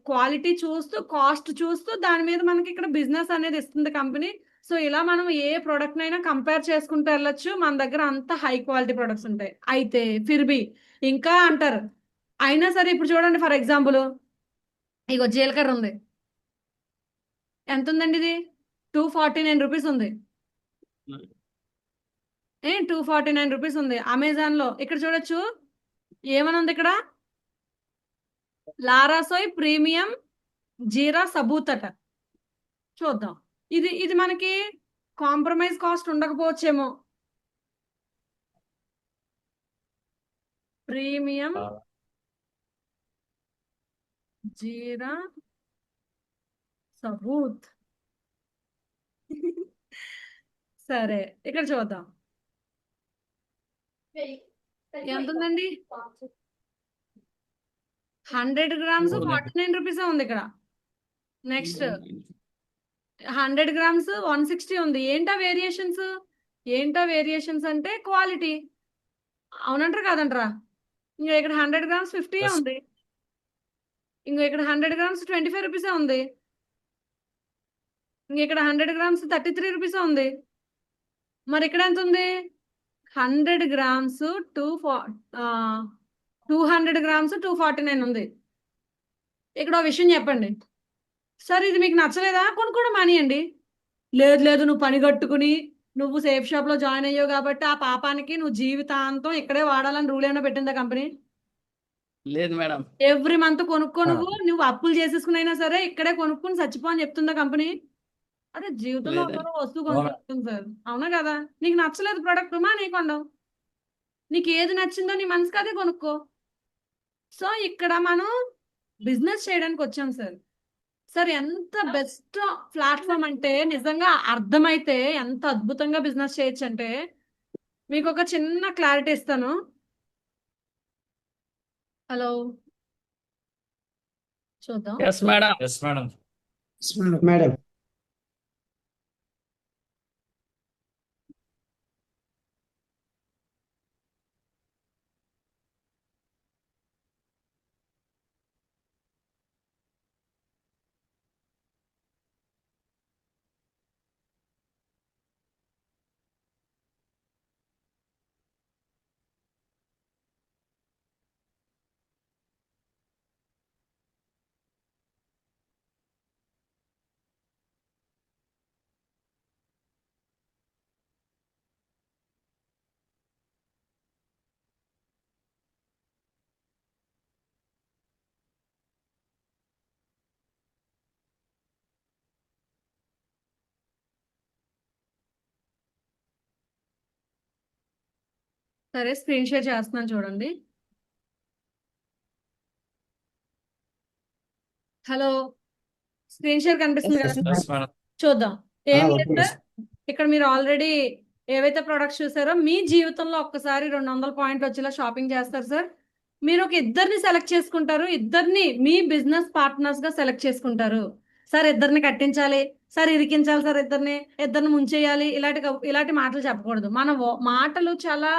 Speaker 6: క్వాలిటీ చూస్తూ, కాస్ట్ చూస్తూ దాని మీద మనకి ఇక్కడ బిజినెస్ అనేది ఇస్తుంది కంపెనీ. సో ఇలా మనం ఏ ప్రోడక్ట్ అయినా కంపేర్ చేసుకుంటూ వెళ్ళొచ్చు. మన దగ్గర అంత హై క్వాలిటీ ప్రొడక్ట్స్ ఉంటాయి. అయితే ఫిర్బీ ఇంకా అంటారు, అయినా సరే ఇప్పుడు చూడండి, ఫర్ ఎగ్జాంపుల్ ఇగో జీలకర్ర ఉంది. ఎంత ఉందండి ఇది? 249 రూపీస్ ఉంది. 249 రూపీస్ ఉంది అమెజాన్ లో. ఇక్కడ చూడొచ్చు ఏమని ఉంది ఇక్కడ, లారాసోయ్ ప్రీమియం జీరా సబూత్ అట. చూద్దాం. ఇది మనకి కాంప్రమైజ్ కాస్ట్ ఉండకపోవచ్చేమో. ప్రీమియం జీరా సబూత్. సరే ఇక్కడ చూద్దాం ఎంత ఉందండి. 100 గ్రామ్స్ 49 రూపీసే ఉంది ఇక్కడ. నెక్స్ట్ 100 గ్రామ్స్ 160 ఉంది. ఏంటా వేరియేషన్స్ అంటే క్వాలిటీ. అవునంటారా కాదంటారా? ఇంకా ఇక్కడ 100 గ్రామ్స్ 50 ఉంది. ఇంకా ఇక్కడ 100 గ్రామ్స్ 25 రూపీసే ఉంది. ఇంక ఇక్కడ 100 గ్రామ్స్ 33 రూపీసే ఉంది. మరి ఇక్కడ ఎంత ఉంది? 100 గ్రామ్స్ 200 గ్రామ్స్ 249 ఉంది. ఇక్కడ ఒక విషయం చెప్పండి సార్, ఇది మీకు నచ్చలేదా? కొనుక్కోవడం మానేయండి. లేదు నువ్వు పని కట్టుకుని నువ్వు సేఫ్ షాప్ లో జాయిన్ అయ్యావు కాబట్టి ఆ పాపానికి నువ్వు జీవితాంతం ఇక్కడే వాడాలని రూల్ ఏమైనా పెట్టిందా కంపెనీ?
Speaker 2: లేదు మేడం.
Speaker 6: ఎవ్రీ మంత్ కొనుక్కో, నువ్వు అప్పులు చేసేసుకునైనా సరే ఇక్కడే కొనుక్కుని చచ్చిపో అని చెప్తుందా కంపెనీ? అదే జీవితంలో
Speaker 2: లేదండి.
Speaker 6: ఒక వస్తువు కొనుక్కుంటుంది సార్. అవునా కదా? నీకు నచ్చలేదు ప్రోడక్ట్ మానేయకొండవు. నీకు ఏది నచ్చిందో నీ మనసుకి అదే కొనుక్కో. సో ఇక్కడ మనం బిజినెస్ చేయడానికి వచ్చాం సార్. సార్ ఎంత బెస్ట్ ప్లాట్ఫామ్ అంటే నిజంగా అర్థమైతే ఎంత అద్భుతంగా బిజినెస్ చేయొచ్చు అంటే మీకు ఒక చిన్న క్లారిటీ ఇస్తాను. హలో చూద్దాం.
Speaker 2: Yes madam.
Speaker 5: Yes madam.
Speaker 8: Madam
Speaker 6: సరే స్క్రీన్ షేర్ చేస్తున్నాను చూడండి. హలో స్క్రీన్ షేర్ కనిపిస్తుంది కదా?
Speaker 5: Yes madam.
Speaker 6: చూద్దాం. ఏం లేదు
Speaker 8: ఓకే.
Speaker 6: సార్, ఇక్కడ మీరు ఆల్రెడీ ఏవైతే ప్రొడక్ట్స్ చూసారో మీ జీవితంలో ఒక్కసారి 200 పాయింట్లు వచ్చేలా షాపింగ్ చేస్తారు సార్. మీరు ఒక ఇద్దరిని సెలెక్ట్ చేసుకుంటారు, ఇద్దరిని మీ బిజినెస్ పార్ట్నర్స్ గా సెలెక్ట్ చేసుకుంటారు. సార్ ఇద్దరిని కట్టించాలి, సార్ ఇరికించాలి, సార్ ఇద్దరిని ముంచేయాలి, ఇలాంటి మాటలు చెప్పకూడదు. మన మాటలు చాలా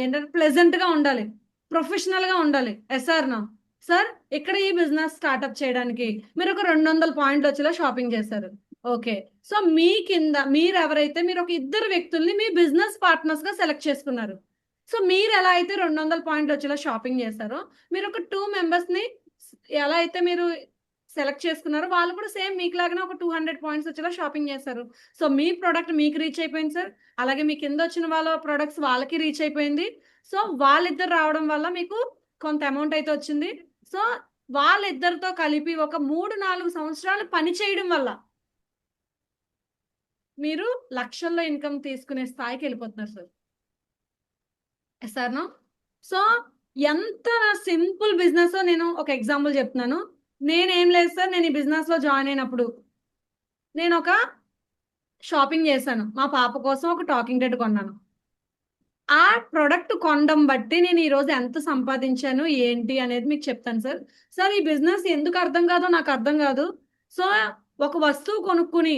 Speaker 6: ఏంటంటే ప్లెజెంట్ గా ఉండాలి, ప్రొఫెషనల్ గా ఉండాలి. Yes sir no. సార్ ఇక్కడ ఈ బిజినెస్ స్టార్ట్అప్ చేయడానికి మీరు ఒక 200 పాయింట్లు వచ్చేలా షాపింగ్ చేశారు. ఓకే. సో మీ కింద మీరు ఒక ఇద్దరు వ్యక్తుల్ని మీ బిజినెస్ పార్ట్నర్స్ గా సెలెక్ట్ చేసుకున్నారు. సో మీరు ఎలా అయితే 200 పాయింట్లు వచ్చేలా షాపింగ్ చేశారో మీరు ఒక 2 మెంబర్స్ ని ఎలా అయితే మీరు సెలెక్ట్ చేసుకున్నారో వాళ్ళు కూడా సేమ్ మీకు లాగానే ఒక 200 పాయింట్స్ వచ్చేలా షాపింగ్ చేశారు. సో మీ ప్రోడక్ట్ మీకు రీచ్ అయిపోయింది సార్. అలాగే మీ కింద వచ్చిన వాళ్ళ ప్రొడక్ట్స్ వాళ్ళకి రీచ్ అయిపోయింది. సో వాళ్ళిద్దరు రావడం వల్ల మీకు కొంత అమౌంట్ అయితే వచ్చింది. సో వాళ్ళిద్దరితో కలిపి ఒక 3-4 సంవత్సరాలు పని చేయడం వల్ల మీరు లక్షల్లో ఇన్కమ్ తీసుకునే స్థాయికి వెళ్ళిపోతున్నారు సార్. Sir no. సో ఎంత సింపుల్ బిజినెస్ నేను ఒక ఎగ్జాంపుల్ చెప్తున్నాను. నేనేం లేదు సార్, నేను ఈ బిజినెస్ లో జాయిన్ అయినప్పుడు నేను ఒక షాపింగ్ చేశాను. మా పాప కోసం ఒక టాకింగ్ టెడ్ కొన్నాను. ఆ ప్రొడక్ట్ కొనడం బట్టి నేను ఈరోజు ఎంత సంపాదించాను ఏంటి అనేది మీకు చెప్తాను సార్. సార్ ఈ బిజినెస్ ఎందుకు అర్థం కాదో నాకు అర్థం కాదు. సో ఒక వస్తువు కొనుక్కుని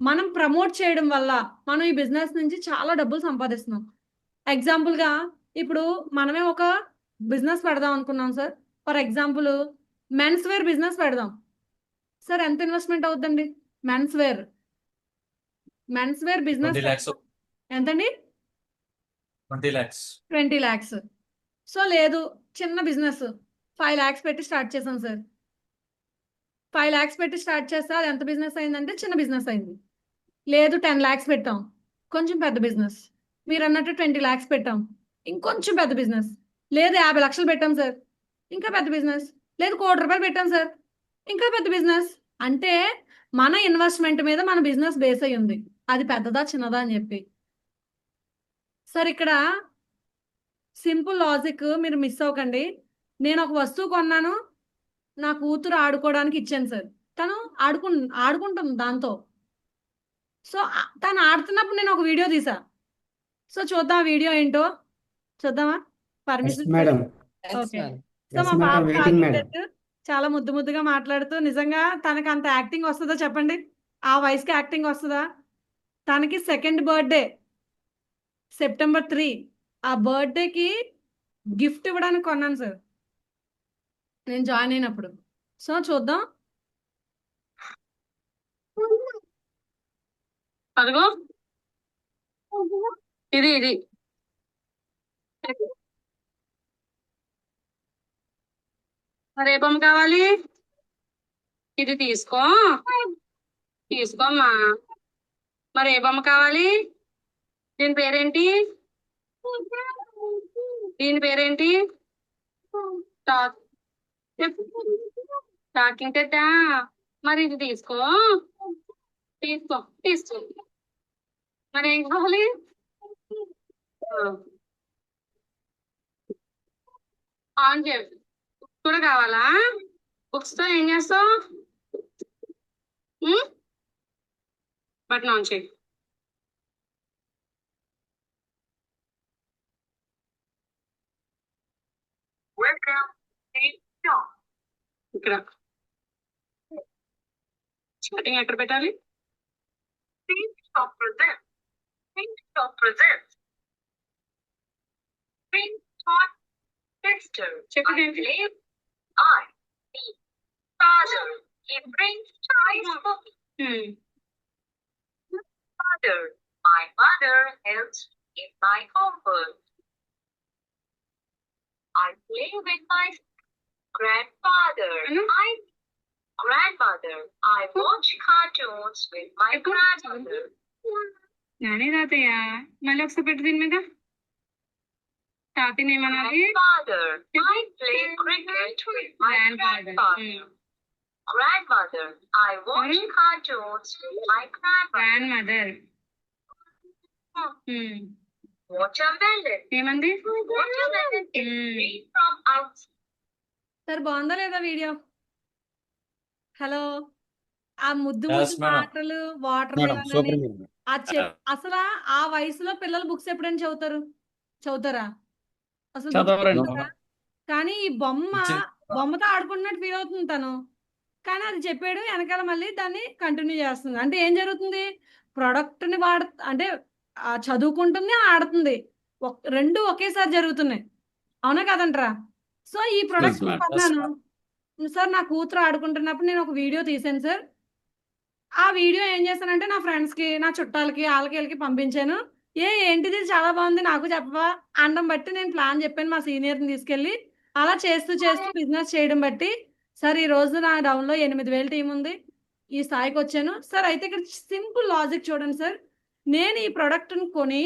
Speaker 6: మనం ప్రమోట్ చేయడం వల్ల మనం ఈ బిజినెస్ నుంచి చాలా డబ్బులు సంపాదిస్తున్నాం. ఎగ్జాంపుల్గా ఇప్పుడు మనమే ఒక బిజినెస్ పెడదాం అనుకున్నాం sir. For example men's wear business పెడదాం సార్. ఎంత ఇన్వెస్ట్మెంట్ అవుతుందండి? Men's wear
Speaker 5: 20
Speaker 6: business
Speaker 5: lakhs.
Speaker 6: ఎంతండి?
Speaker 5: 20 lakhs.
Speaker 6: 20 lakhs. సో లేదు, చిన్న బిజినెస్ 5 lakhs పెట్టి స్టార్ట్ చేసాం సార్. 5 lakhs పెట్టి స్టార్ట్ చేస్తే అది ఎంత బిజినెస్ అయిందంటే చిన్న బిజినెస్ అయింది. లేదు 10 lakhs పెట్టాం, కొంచెం పెద్ద బిజినెస్. మీరు అన్నట్టు 20 lakhs పెట్టాం, ఇంకొంచెం పెద్ద బిజినెస్. లేదు 50 లక్షలు పెట్టాం సార్, ఇంకా పెద్ద బిజినెస్. లేదు 1 కోటి రూపాయలు పెట్టాం సార్, ఇంకా పెద్ద బిజినెస్. అంటే మన ఇన్వెస్ట్మెంట్ మీద మన బిజినెస్ బేస్ అయి ఉంది, అది పెద్దదా చిన్నదా అని చెప్పి. సార్ ఇక్కడ సింపుల్ లాజిక్ మీరు మిస్ అవ్వకండి. నేను ఒక వస్తువు కొన్నాను, నా కూతురు ఆడుకోవడానికి ఇచ్చాను సార్. తను ఆడుకుంటుంది దాంతో. సో తను ఆడుతున్నప్పుడు నేను ఒక వీడియో తీసా. సో చూద్దాం ఆ వీడియో ఏంటో చూద్దామా?
Speaker 8: Yes,
Speaker 6: permission?
Speaker 8: madam.
Speaker 6: Okay. So
Speaker 8: Yes,
Speaker 6: మా
Speaker 8: madam.
Speaker 6: పాప
Speaker 8: Waiting,
Speaker 6: టాకింగ్
Speaker 8: madam.
Speaker 6: టెడ్ చాలా ముద్దుగా మాట్లాడుతూ, నిజంగా తనకి అంత యాక్టింగ్ వస్తుందో చెప్పండి? ఆ వయసుకి యాక్టింగ్ వస్తుందా? తనకి 2nd బర్త్డే సెప్టెంబర్ 3. ఆ బర్త్డేకి గిఫ్ట్ ఇవ్వడానికి కొన్నాను సార్ నేను జాయిన్ అయినప్పుడు. సో చూద్దాం. అదిగో ఇది మరి ఏ బొమ్మ కావాలి? ఇది తీసుకోమ్మా. మరి ఏ బొమ్మ కావాలి? దీని పేరేంటి? టాకింగ్ టెడ్డా? మరి ఇది తీసుకో. మరి ఏం కావాలి? ఆన్ చేయ కూడా కావాలా? బుక్స్ తో ఏం చేస్తావు? బటన్ ఆన్ చేయి. ఇక్కడ స్టార్టింగ్ ఎక్కడ పెట్టాలి? చెప్పండి.
Speaker 10: My mother helps in my homework. I play with my grandfather. I watch cartoons with my grandmother.
Speaker 6: నానే తాతయ్య మళ్ళీ ఒకసారి పెట్టు దీని మీద. తాతయ్య ఏమనాలి?
Speaker 10: Grandfather. I play cricket with my grandfather. Grandmother. I watch cartoons with my grandmother. Watermelon.
Speaker 6: ఏమంది?
Speaker 10: Watermelon is free from outside.
Speaker 6: Sir బాగుందా లేదా వీడియో? హలో. ఆ ముద్దు
Speaker 5: Yes, madam.
Speaker 6: మాటలు, వాటర్
Speaker 9: మేడం సూపర్ మేడం.
Speaker 6: అసలు ఆ వయసులో పిల్లలు బుక్స్ ఎప్పుడైనా చదువుతారా? అసలు
Speaker 2: చదవరండి.
Speaker 6: చదువుతారా? కానీ ఈ
Speaker 5: ఇచ్చి-
Speaker 6: బొమ్మతో ఆడుకున్నట్టు ఫీల్ అవుతుంది తను. కానీ అది చెప్పాడు, వెనకాల మళ్ళీ దాన్ని కంటిన్యూ చేస్తుంది. అంటే ఏం జరుగుతుంది? ప్రోడక్ట్ని అంటే చదువుకుంటుంది, ఆడుతుంది, రెండు ఒకేసారి జరుగుతున్నాయి. అవునా కదంట్రా? సో ఈ ప్రొడక్ట్
Speaker 2: madam.
Speaker 6: కొన్నాను సార్. నా కూతురు ఆడుకుంటున్నప్పుడు నేను ఒక వీడియో తీసాను సార్. ఆ వీడియో ఏం చేశానంటే నా ఫ్రెండ్స్కి, నా చుట్టాలకి, వీళ్ళకి పంపించాను. ఏంటిది చాలా బాగుంది నాకు చెప్పవా అనడం బట్టి నేను ప్లాన్ చెప్పాను మా సీనియర్ని తీసుకెళ్ళి. అలా చేస్తూ బిజినెస్ చేయడం బట్టి సార్ ఈ రోజు నా డౌన్లో 8,000 టీం ఉంది, ఈ స్థాయికి వచ్చాను సార్. అయితే ఇక్కడ సింపుల్ లాజిక్ చూడండి సార్. నేను ఈ ప్రోడక్ట్ని కొని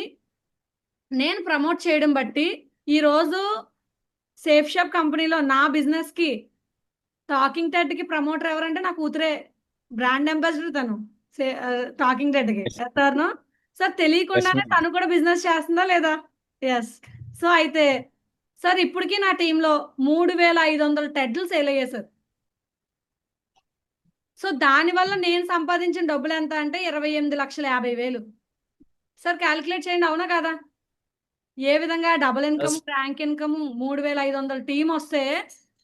Speaker 6: నేను ప్రమోట్ చేయడం బట్టి ఈరోజు సేఫ్ షాప్ కంపెనీలో నా బిజినెస్కి టాకింగ్ టెడ్ కి ప్రమోటర్ ఎవరంటే నా కూతురే, బ్రాండ్ అంబాసిడర్ తను టాకింగ్ టెడ్ కి. సార్ తెలియకుండానే
Speaker 9: madam.
Speaker 6: తను కూడా బిజినెస్ చేస్తుందా లేదా? ఎస్. సో అయితే సార్ ఇప్పటికీ నా టీంలో 3,500 టెడ్లు సేల్ అయ్యాయి సార్. సో దానివల్ల నేను సంపాదించిన డబ్బులు ఎంత అంటే 28,50,000. సార్ క్యాలిక్యులేట్ చేయండి, అవునా కదా? ఏ విధంగా double income, rank income, 3,500 team వస్తే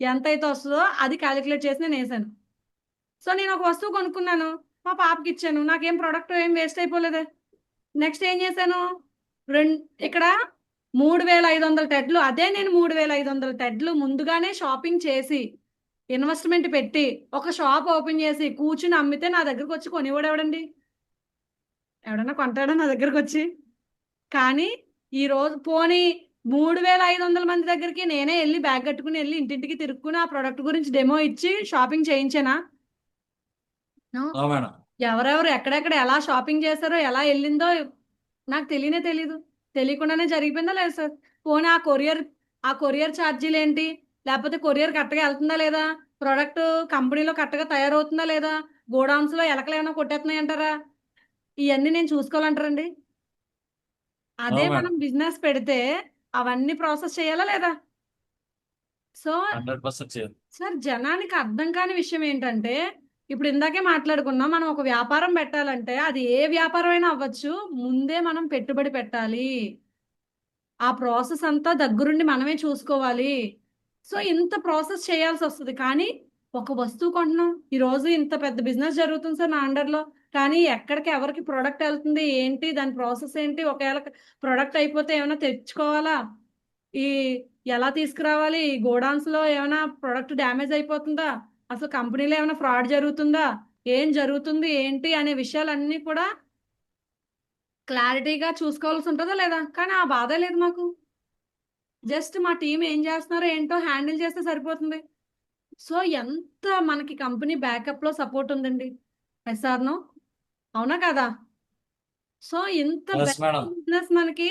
Speaker 6: ఎంత అయితే వస్తుందో అది క్యాలిక్యులేట్ చేసి నేను వేసాను. సో నేను ఒక వస్తువు కొనుక్కున్నాను, మా పాపకి ఇచ్చాను, నాకేం ప్రోడక్ట్ ఏం వేస్ట్ అయిపోలేదే. నెక్స్ట్ ఏం చేశాను, ఇక్కడ 3,500 టెడ్లు, అదే నేను 3,500 టెడ్లు ముందుగానే షాపింగ్ చేసి ఇన్వెస్ట్మెంట్ పెట్టి ఒక షాప్ ఓపెన్ చేసి కూర్చుని అమ్మితే నా దగ్గరకు వచ్చి కొనివాడు ఎవడండి? ఎవడన్నా కొంటాడా నా దగ్గరకు వచ్చి? కానీ ఈ రోజు పోనీ 3,500 మంది దగ్గరికి నేనే వెళ్ళి బ్యాగ్ కట్టుకుని వెళ్ళి ఇంటింటికి తిరుక్కుని ఆ ప్రోడక్ట్ గురించి డెమో ఇచ్చి షాపింగ్ చేయించానా?
Speaker 5: మేడం.
Speaker 6: ఎవరెవరు ఎక్కడెక్కడ ఎలా షాపింగ్ చేశారో ఎలా వెళ్ళిందో నాకు తెలీదు. తెలియకుండానే జరిగిపోయిందా లేదు సార్? పోనీ ఆ కొరియర్ ఛార్జీలు ఏంటి, లేకపోతే కొరియర్ కరెక్ట్గా వెళ్తుందా లేదా, ప్రోడక్ట్ కంపెనీలో కరెక్ట్గా తయారవుతుందా లేదా, గోడౌన్స్ లో ఎలకలు ఏమైనా కొట్టేస్తున్నాయి అంటారా? ఇవన్నీ నేను చూసుకోవాలంటారండి? అదే మనం బిజినెస్ పెడితే అవన్నీ ప్రాసెస్ చేయాలా లేదా? సో
Speaker 5: 100% చేయాలి.
Speaker 6: సార్ జనానికి అర్థం కాని విషయం ఏంటంటే, ఇప్పుడు ఇందాకే మాట్లాడుకున్నాం, మనం ఒక వ్యాపారం పెట్టాలంటే అది ఏ వ్యాపారం అయినా అవ్వచ్చు, ముందే మనం పెట్టుబడి పెట్టాలి, ఆ ప్రాసెస్ అంతా దగ్గరుండి మనమే చూసుకోవాలి. సో ఇంత ప్రాసెస్ చేయాల్సి వస్తుంది. కానీ ఒక వస్తువు కొంటున్నాం, ఈరోజు ఇంత పెద్ద బిజినెస్ జరుగుతుంది సార్ నా అండర్లో, కానీ ఎక్కడికి ఎవరికి ప్రోడక్ట్ వెళ్తుంది ఏంటి, దాని ప్రాసెస్ ఏంటి, ఒకవేళ ప్రోడక్ట్ అయిపోతే ఏమైనా తెచ్చుకోవాలా, ఎలా తీసుకురావాలి, గోడౌన్స్ లో ఏమైనా ప్రోడక్ట్ డ్యామేజ్ అయిపోతుందా, అసలు కంపెనీలో ఏమైనా ఫ్రాడ్ జరుగుతుందా, ఏం జరుగుతుంది ఏంటి అనే విషయాలన్నీ కూడా క్లారిటీగా చూసుకోవాల్సి ఉంటుందా లేదా? కానీ ఆ బాధ లేదు మాకు. జస్ట్ మా టీం ఏం చేస్తున్నారో ఏంటో హ్యాండిల్ చేస్తే సరిపోతుంది. సో ఎంత మనకి కంపెనీ బ్యాకప్ లో సపోర్ట్ ఉందండి. ఎస్ఆర్నో, అవునా కదా? సో ఇంత
Speaker 5: Yes, madam.
Speaker 6: బిజినెస్ మనకి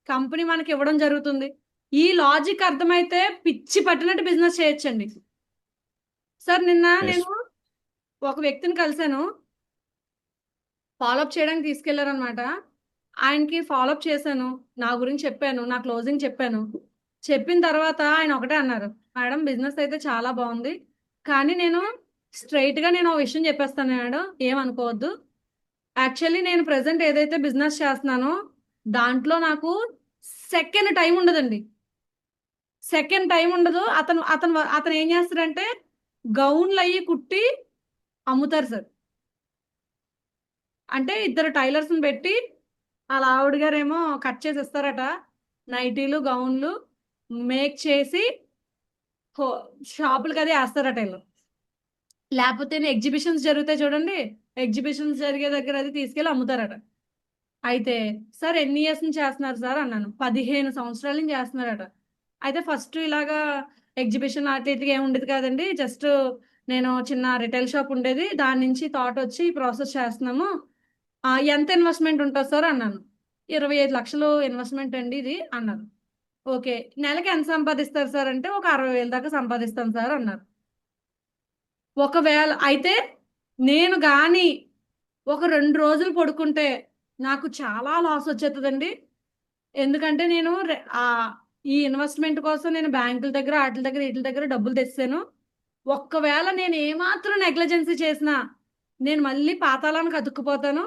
Speaker 6: కంపెనీ మనకి ఇవ్వడం జరుగుతుంది. ఈ లాజిక్ అర్థమైతే పిచ్చి పట్టినట్టు బిజినెస్ చేయొచ్చండి. సార్ నిన్న
Speaker 9: Yes.
Speaker 6: నేను ఒక వ్యక్తిని కలిశాను, ఫాలోఅప్ చేయడానికి తీసుకెళ్లారనమాట. ఆయనకి ఫాలోఅప్ చేశాను, నా గురించి చెప్పాను, నా క్లోజింగ్ చెప్పాను. చెప్పిన తర్వాత ఆయన ఒకటే అన్నారు, మేడం బిజినెస్ అయితే చాలా బాగుంది, కానీ నేను స్ట్రైట్ గా నేను ఒక విషయం చెప్పేస్తాను మేడం, ఏమనుకోవద్దు. యాక్చువల్లీ నేను ప్రెసెంట్ ఏదైతే బిజినెస్ చేస్తున్నానో దాంట్లో నాకు సెకండ్ టైం ఉండదండి. సెకండ్ టైం ఉండదు. అతను ఏం చేస్తాడంటే గౌన్లు అయ్యి కుట్టి అమ్ముతారు సార్. అంటే 2 టైలర్స్ని పెట్టి అలా ఆవిడ గారేమో కట్ చేసి ఇస్తారట, నైటీలు గౌన్లు మేక్ చేసి షాపులకి అది వేస్తారట వీళ్ళు. లేకపోతే ఎగ్జిబిషన్స్ జరుగుతాయి చూడండి, ఎగ్జిబిషన్స్ జరిగే దగ్గర అది తీసుకెళ్ళి అమ్ముతారట. అయితే సార్ ఎన్ని ఇయర్స్ నుంచి చేస్తున్నారు సార్ అన్నాను. 15 సంవత్సరాల నుంచి చేస్తున్నారట. అయితే ఫస్ట్ ఇలాగా ఎగ్జిబిషన్ అట్లా ఏమి ఉండేది కాదండి, జస్ట్ నేను చిన్న రిటైల్ షాప్ ఉండేది, దాని నుంచి థాట్ వచ్చి ప్రాసెస్ చేస్తున్నాము, ఎంత ఇన్వెస్ట్మెంట్ ఉంటుంది సార్ అన్నాను. 25 లక్షలు ఇన్వెస్ట్మెంట్ అండి ఇది అన్నారు. ఓకే, నెలకి ఎంత సంపాదిస్తారు సార్ అంటే ఒక 60,000 దాకా సంపాదిస్తాను సార్ అన్నారు. ఒకవేళ అయితే నేను కానీ ఒక 2 రోజులు పడుకుంటే నాకు చాలా లాస్ వచ్చేస్తుందండి. ఎందుకంటే నేను ఈ ఇన్వెస్ట్మెంట్ కోసం నేను బ్యాంకుల దగ్గర వీటి దగ్గర డబ్బులు తెచ్చాను. ఒక్కవేళ నేను ఏమాత్రం నెగ్లిజెన్సీ చేసినా నేను మళ్ళీ పాతాళానికి అతుక్కుపోతాను,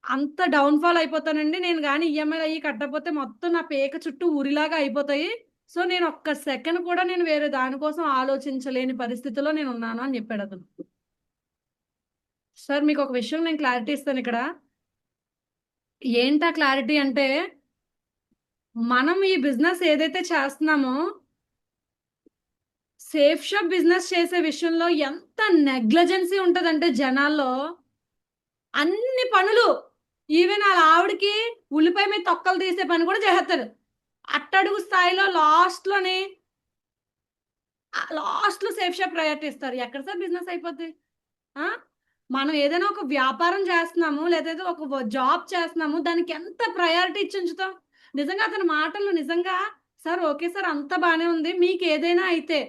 Speaker 6: అంత డౌన్ఫాల్ అయిపోతానండి. నేను కానీ ఈఎంఐలు అయ్యి కట్టకపోతే మొత్తం నా పేక చుట్టూ ఊరిలాగా అయిపోతాయి. సో నేను ఒక్క సెకండ్ కూడా నేను వేరే దానికోసం ఆలోచించలేని పరిస్థితిలో నేను ఉన్నాను అని చెప్పాడు అతను. సార్ మీకు ఒక విషయం నేను క్లారిటీ ఇస్తాను ఇక్కడ. ఏంటా క్లారిటీ అంటే, మనం ఈ బిజినెస్ ఏదైతే చేస్తున్నామో సేఫ్ షాప్ బిజినెస్ చేసే విషయంలో ఎంత నెగ్లిజెన్సీ ఉంటుందంటే జనాల్లో, అన్ని పనులు ఈవెన్ వాళ్ళ ఆవిడకి ఉల్లిపాయ మీద తొక్కలు తీసే పని కూడా చేస్తారు. అట్టడుగు స్థాయిలో లాస్ట్లో సేఫ్ షాప్ ప్రయారిటీ ఇస్తారు. ఎక్కడ సార్ బిజినెస్ అయిపోద్ది? మనం ఏదైనా ఒక వ్యాపారం చేస్తున్నాము లేదా ఒక జాబ్ చేస్తున్నాము, దానికి ఎంత ప్రయారిటీ ఇచ్చి ఉంచుతాం. నిజంగా అతని మాటలు నిజంగా సార్ ఓకే సార్ అంత బాగానే ఉంది, మీకు ఏదైనా అయితే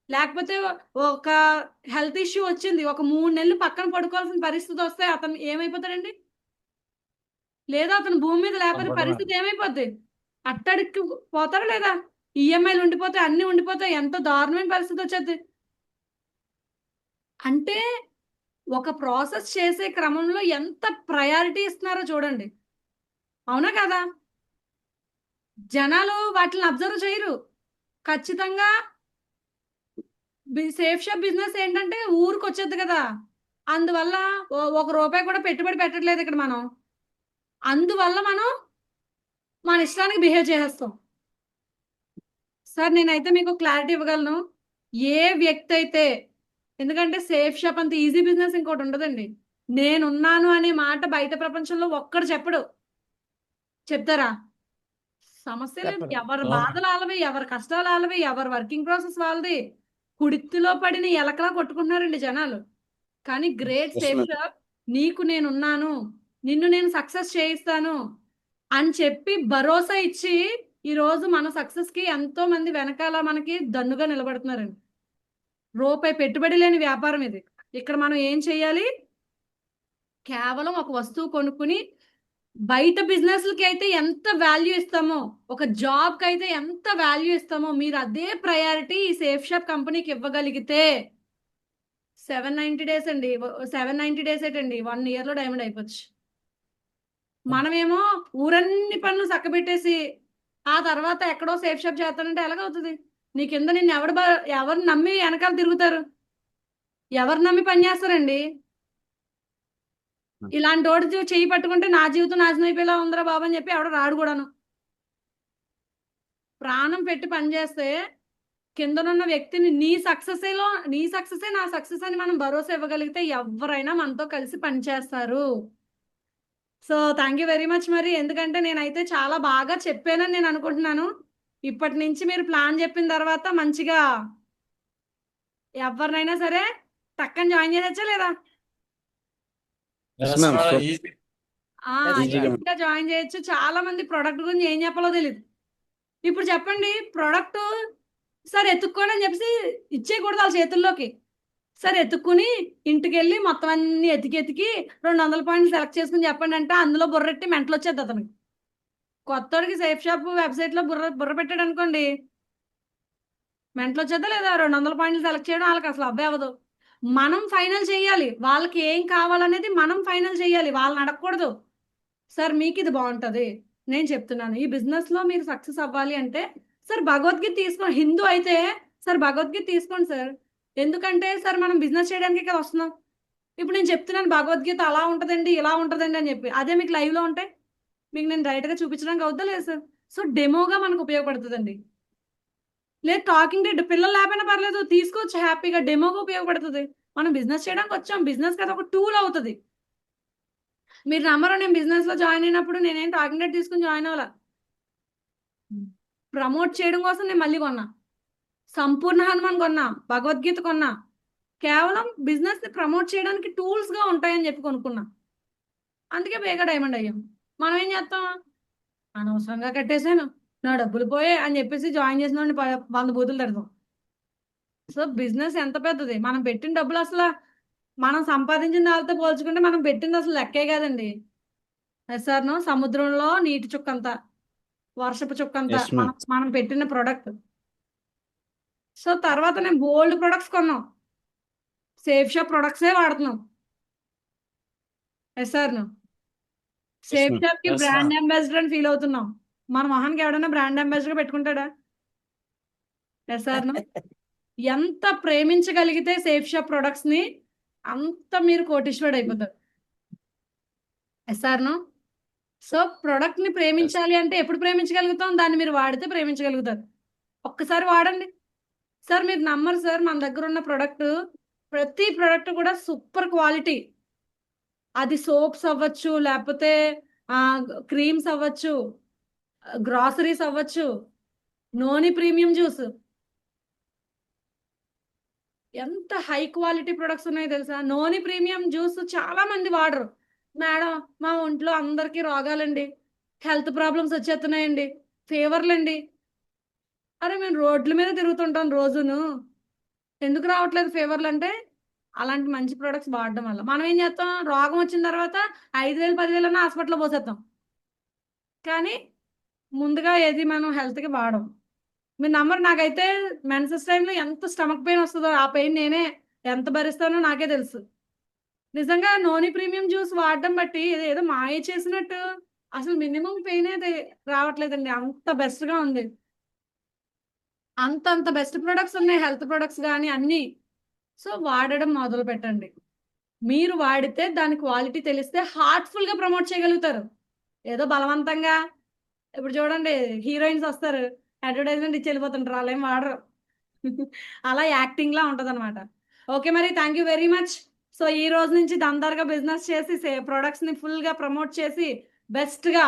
Speaker 6: లేకపోతే ఒక హెల్త్ ఇష్యూ వచ్చింది, ఒక 3 నెలలు పక్కన పడుకోవాల్సిన పరిస్థితి వస్తే అతను ఏమైపోతాడండి? లేదా అతను భూమి మీద లేకపోతే
Speaker 3: అవ్వదు
Speaker 6: పరిస్థితి ఏమైపోద్ది? అట్టడికి పోతారా లేదా? ఈఎంఐలు ఉండిపోతాయి, అన్ని ఉండిపోతాయి, ఎంతో దారుణమైన పరిస్థితి వచ్చేది. అంటే ఒక ప్రాసెస్ చేసే క్రమంలో ఎంత ప్రయారిటీ ఇస్తున్నారో చూడండి. అవునా కదా? జనాలు వాటిని అబ్జర్వ్ చేయరు. ఖచ్చితంగా సేఫ్ షాప్ బిజినెస్ ఏంటంటే ఊరికి వచ్చేది కదా, అందువల్ల ఒక రూపాయి కూడా పెట్టుబడి పెట్టట్లేదు ఇక్కడ మనం. అందువల్ల మనం మన ఇష్టానికి బిహేవ్ చేసేస్తాం. సార్ నేనైతే మీకు క్లారిటీ ఇవ్వగలను. ఏ వ్యక్తి అయితే, ఎందుకంటే సేఫ్ షాప్ అంత ఈజీ బిజినెస్ ఇంకోటి ఉండదండి. నేనున్నాను అనే మాట బయట ప్రపంచంలో ఒక్కడు చెప్పడు. చెప్తారా? సమస్యలు
Speaker 7: చెప్పడు.
Speaker 6: ఎవరి బాధలు వాళ్ళవి, ఎవరి కష్టాలు వాళ్ళవి, ఎవరి వర్కింగ్ ప్రాసెస్ వాళ్ళది. కుడితిలో పడిన ఎలకలా కొట్టుకుంటున్నారండి జనాలు. కానీ great
Speaker 9: Yes,
Speaker 6: safe
Speaker 9: ma'am.
Speaker 6: Shop నీకు నేనున్నాను, నిన్ను నేను సక్సెస్ చేయిస్తాను అని చెప్పి భరోసా ఇచ్చి ఈరోజు మన సక్సెస్ కి ఎంతో మంది వెనకాల మనకి దన్నుగా నిలబడుతున్నారండి. రూపాయి పెట్టుబడి లేని వ్యాపారం ఇది. ఇక్కడ మనం ఏం చేయాలి? కేవలం ఒక వస్తువు కొనుక్కుని బయట బిజినెస్లకి అయితే ఎంత వాల్యూ ఇస్తామో, ఒక జాబ్కి అయితే ఎంత వాల్యూ ఇస్తామో, మీరు అదే ప్రయారిటీ ఈ సేఫ్ షాప్ కంపెనీకి ఇవ్వగలిగితే 790 డేస్ అండి, 790 డేస్ ఏంటండి, 1 year లో డైమండ్ అయిపోవచ్చు. మనమేమో ఊరన్ని పనులు చక్కబెట్టేసి ఆ తర్వాత ఎక్కడో సేఫ్ షాప్ చేస్తానంటే ఎలాగవుతుంది? నీ కింద నిన్ను ఎవరు నమ్మి వెనకాల తిరుగుతారు? ఎవరు నమ్మి పని చేస్తారండి? ఇలాంటి వాడు చెయ్యి పట్టుకుంటే నా జీవితం నాశనం అయిపోయేలా ఉందిరా బాబు అని చెప్పి ఎవడ రాడు కూడాను. ప్రాణం పెట్టి పనిచేస్తే కిందనున్న వ్యక్తిని నీ సక్సెసే నా సక్సెస్ అని మనం భరోసా ఇవ్వగలిగితే ఎవరైనా మనతో కలిసి పనిచేస్తారు. So thank you very much. మరి ఎందుకంటే నేనైతే చాలా బాగా చెప్పానని నేను అనుకుంటున్నాను. ఇప్పటి నుంచి మీరు ప్లాన్ చెప్పిన తర్వాత మంచిగా ఎవరినైనా సరే టక్కని జాయిన్ చేయొచ్చా లేదా?
Speaker 9: Yes, ma'am. So,
Speaker 5: easy.
Speaker 6: ఈజీగా జాయిన్ చేయొచ్చు. చాలా మంది ప్రొడక్ట్ గురించి ఏం చెప్పాలో తెలియదు. ఇప్పుడు చెప్పండి, ప్రొడక్ట్ సార్ ఎత్తుక్కోండి అని చెప్పేసి ఇచ్చేయకూడదు వాళ్ళ చేతుల్లోకి. సార్ ఎత్తుక్కుని ఇంటికి వెళ్ళి మొత్తం అన్ని ఎతికి 200 పాయింట్లు సెలెక్ట్ చేసుకుని చెప్పండి అంటే అందులో బుర్రెట్టి మెంటలు వచ్చేది అతనికి. కొత్తడికి సేఫ్ షాప్ వెబ్సైట్లో బుర్ర పెట్టాడు అనుకోండి, మెంటలు వచ్చేదా లేదా? 200 పాయింట్లు సెలెక్ట్ చేయడం వాళ్ళకి అసలు అవ్వే అవ్వదు. మనం ఫైనల్ చేయాలి, వాళ్ళకి ఏం కావాలనేది మనం ఫైనల్ చేయాలి, వాళ్ళని అడగకూడదు. సార్ మీకు ఇది బాగుంటుంది, నేను చెప్తున్నాను ఈ బిజినెస్లో మీరు సక్సెస్ అవ్వాలి అంటే సార్ భగవద్గీత తీసుకోండి. హిందూ అయితే సార్ భగవద్గీత తీసుకోండి సార్. ఎందుకంటే సార్ మనం బిజినెస్ చేయడానికి కదా వస్తున్నాం. ఇప్పుడు నేను చెప్తున్నాను భగవద్గీత అలా ఉంటుందండి, ఇలా ఉంటుందండి అని చెప్పి, అదే మీకు లైవ్లో ఉంటే మీకు నేను రైట్గా చూపించడానికి అవుతా లేదు సార్. సో డెమోగా మనకు ఉపయోగపడుతుందండి. లేదు టాకింగ్ డే పిల్లలు లేకపోయినా పర్లేదు, తీసుకోవచ్చు హ్యాపీగా, డెమోగా ఉపయోగపడుతుంది. మనం బిజినెస్ చేయడానికి వచ్చాం, బిజినెస్ కదా ఒక టూల్ అవుతుంది. మీరు నమ్మరు, నేను బిజినెస్లో జాయిన్ అయినప్పుడు నేనేం టాకింగ్ డే తీసుకుని జాయిన్ అవ్వాల. ప్రమోట్ చేయడం కోసం నేను మళ్ళీ కొన్నా, సంపూర్ణ హనుమాన్ కొన్నా, భగవద్గీత కొన్నా. కేవలం బిజినెస్ని ప్రమోట్ చేయడానికి టూల్స్గా ఉంటాయని చెప్పి కొనుక్కున్నా. అందుకే బేగా డైమండ్ అయ్యాం. మనం ఏం చేస్తాం? అనవసరంగా కట్టేశాను, నా డబ్బులు పోయే అని చెప్పేసి జాయిన్ చేసిన 100 బూతులు తిడతాం. సో బిజినెస్ ఎంత పెద్దది, మనం పెట్టిన డబ్బులు అసలు మనం సంపాదించిన వాళ్ళతో పోల్చుకుంటే మనం పెట్టింది అసలు లెక్కే కాదండి. సార్ను సముద్రంలో నీటి చుక్కంతా, వర్షపు చుక్కంతా
Speaker 9: Yes, ma'am.
Speaker 6: మనం పెట్టిన ప్రోడక్ట్. సో తర్వాత నేను బోల్డ్ ప్రొడక్ట్స్ కొన్నాం, సేఫ్ షాప్ ప్రొడక్ట్సే వాడుతున్నాం. సార్ను సేఫ్
Speaker 9: ma'am.
Speaker 6: షాప్ కి
Speaker 5: Yes,
Speaker 6: బ్రాండ్
Speaker 5: ma'am.
Speaker 6: అంబాసిడర్ అని ఫీల్ అవుతున్నాం. మన మొహానికి ఎవడైనా బ్రాండ్ అంబాసిడర్ పెట్టుకుంటాడా? సార్ను ఎంత ప్రేమించగలిగితే సేఫ్ షాప్ ప్రొడక్ట్స్ ని అంత మీరు కోటీశ్వరుడు అయిపోతారు. సార్ను సో ప్రొడక్ట్ ని ప్రేమించాలి అంటే ఎప్పుడు ప్రేమించగలుగుతాం? దాన్ని మీరు వాడితే ప్రేమించగలుగుతారు. ఒక్కసారి వాడండి సార్, మీరు నమ్మరు సార్. మన దగ్గర ఉన్న ప్రతి ప్రోడక్ట్ కూడా సూపర్ క్వాలిటీ. అది సోప్స్ అవ్వచ్చు, లేకపోతే క్రీమ్స్ అవ్వచ్చు, గ్రాసరీస్ అవ్వచ్చు, నోని ప్రీమియం జ్యూస్, ఎంత హై క్వాలిటీ ప్రొడక్ట్స్ ఉన్నాయో తెలుసా? నోని ప్రీమియం జ్యూస్ చాలా మంది వాడరు. మేడం మా ఒంట్లో అందరికీ రోగాలండి, హెల్త్ ప్రాబ్లమ్స్ వచ్చేస్తున్నాయండి, ఫీవర్లండి. అరే మేము రోడ్ల మీద తిరుగుతుంటాం రోజును, ఎందుకు రావట్లేదు ఫీవర్లు అంటే అలాంటి మంచి ప్రొడక్ట్స్ వాడడం వల్ల. మనం ఏం చేస్తాం, రోగం వచ్చిన తర్వాత 5,000 10,000 అన్న హాస్పిటల్లో పోసేద్దాం, కానీ ముందుగా ఏది మనం హెల్త్కి వాడం. మీరు నమ్మరు, నాకైతే మెన్సెస్ టైంలో ఎంత స్టమక్ పెయిన్ వస్తుందో, ఆ పెయిన్ నేనే ఎంత భరిస్తానో నాకే తెలుసు. నిజంగా నోని ప్రీమియం జ్యూస్ వాడడం బట్టి ఏదో మాయ చేసినట్టు అసలు మినిమం పెయిన్ అయితే రావట్లేదండి. అంత బెస్ట్గా ఉంది, అంత బెస్ట్ ప్రొడక్ట్స్ ఉన్నాయి, హెల్త్ ప్రొడక్ట్స్ కానీ అన్నీ. సో వాడడం మొదలు పెట్టండి. మీరు వాడితే దాని క్వాలిటీ తెలిస్తే హార్ట్ఫుల్గా ప్రమోట్ చేయగలుగుతారు. ఏదో బలవంతంగా, ఇప్పుడు చూడండి హీరోయిన్స్ వస్తారు, అడ్వర్టైజ్మెంట్ ఇచ్చి వెళ్ళిపోతుంటారు, వాళ్ళు ఏం వాడరు. అలా యాక్టింగ్లా ఉంటుంది అనమాట. ఓకే, మరి thank you very much. So ఈ రోజు నుంచి దందారుగా బిజినెస్ చేసి ప్రొడక్ట్స్ని ఫుల్గా ప్రమోట్ చేసి బెస్ట్గా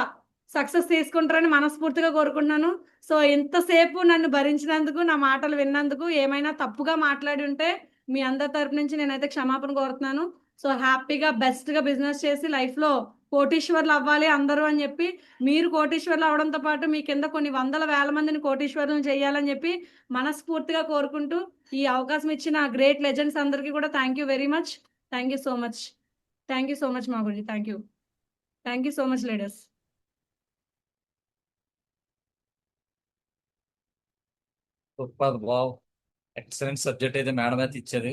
Speaker 6: సక్సెస్ తీసుకుంటారని మనస్ఫూర్తిగా కోరుకుంటున్నాను. సో ఇంతసేపు నన్ను భరించినందుకు, నా మాటలు విన్నందుకు, ఏమైనా తప్పుగా మాట్లాడి ఉంటే మీ అందరి తరపు నుంచి నేనైతే క్షమాపణ కోరుతున్నాను. సో హ్యాపీగా బెస్ట్గా బిజినెస్ చేసి లైఫ్లో కోటీశ్వర్లు అవ్వాలి అందరూ అని చెప్పి, మీరు కోటీశ్వర్లు అవడంతో పాటు మీ కింద కొన్ని వందల వేల మందిని కోటీశ్వర్లను చేయాలని చెప్పి మనస్ఫూర్తిగా కోరుకుంటూ, ఈ అవకాశం ఇచ్చిన గ్రేట్ లెజెండ్స్ అందరికీ కూడా thank you very much. Thank you so much. Thank you so much మా గురించి. Thank you. Thank you so much ladies.
Speaker 5: Super, wow, excellent subject అయితే మేడం అయితే ఇచ్చేది.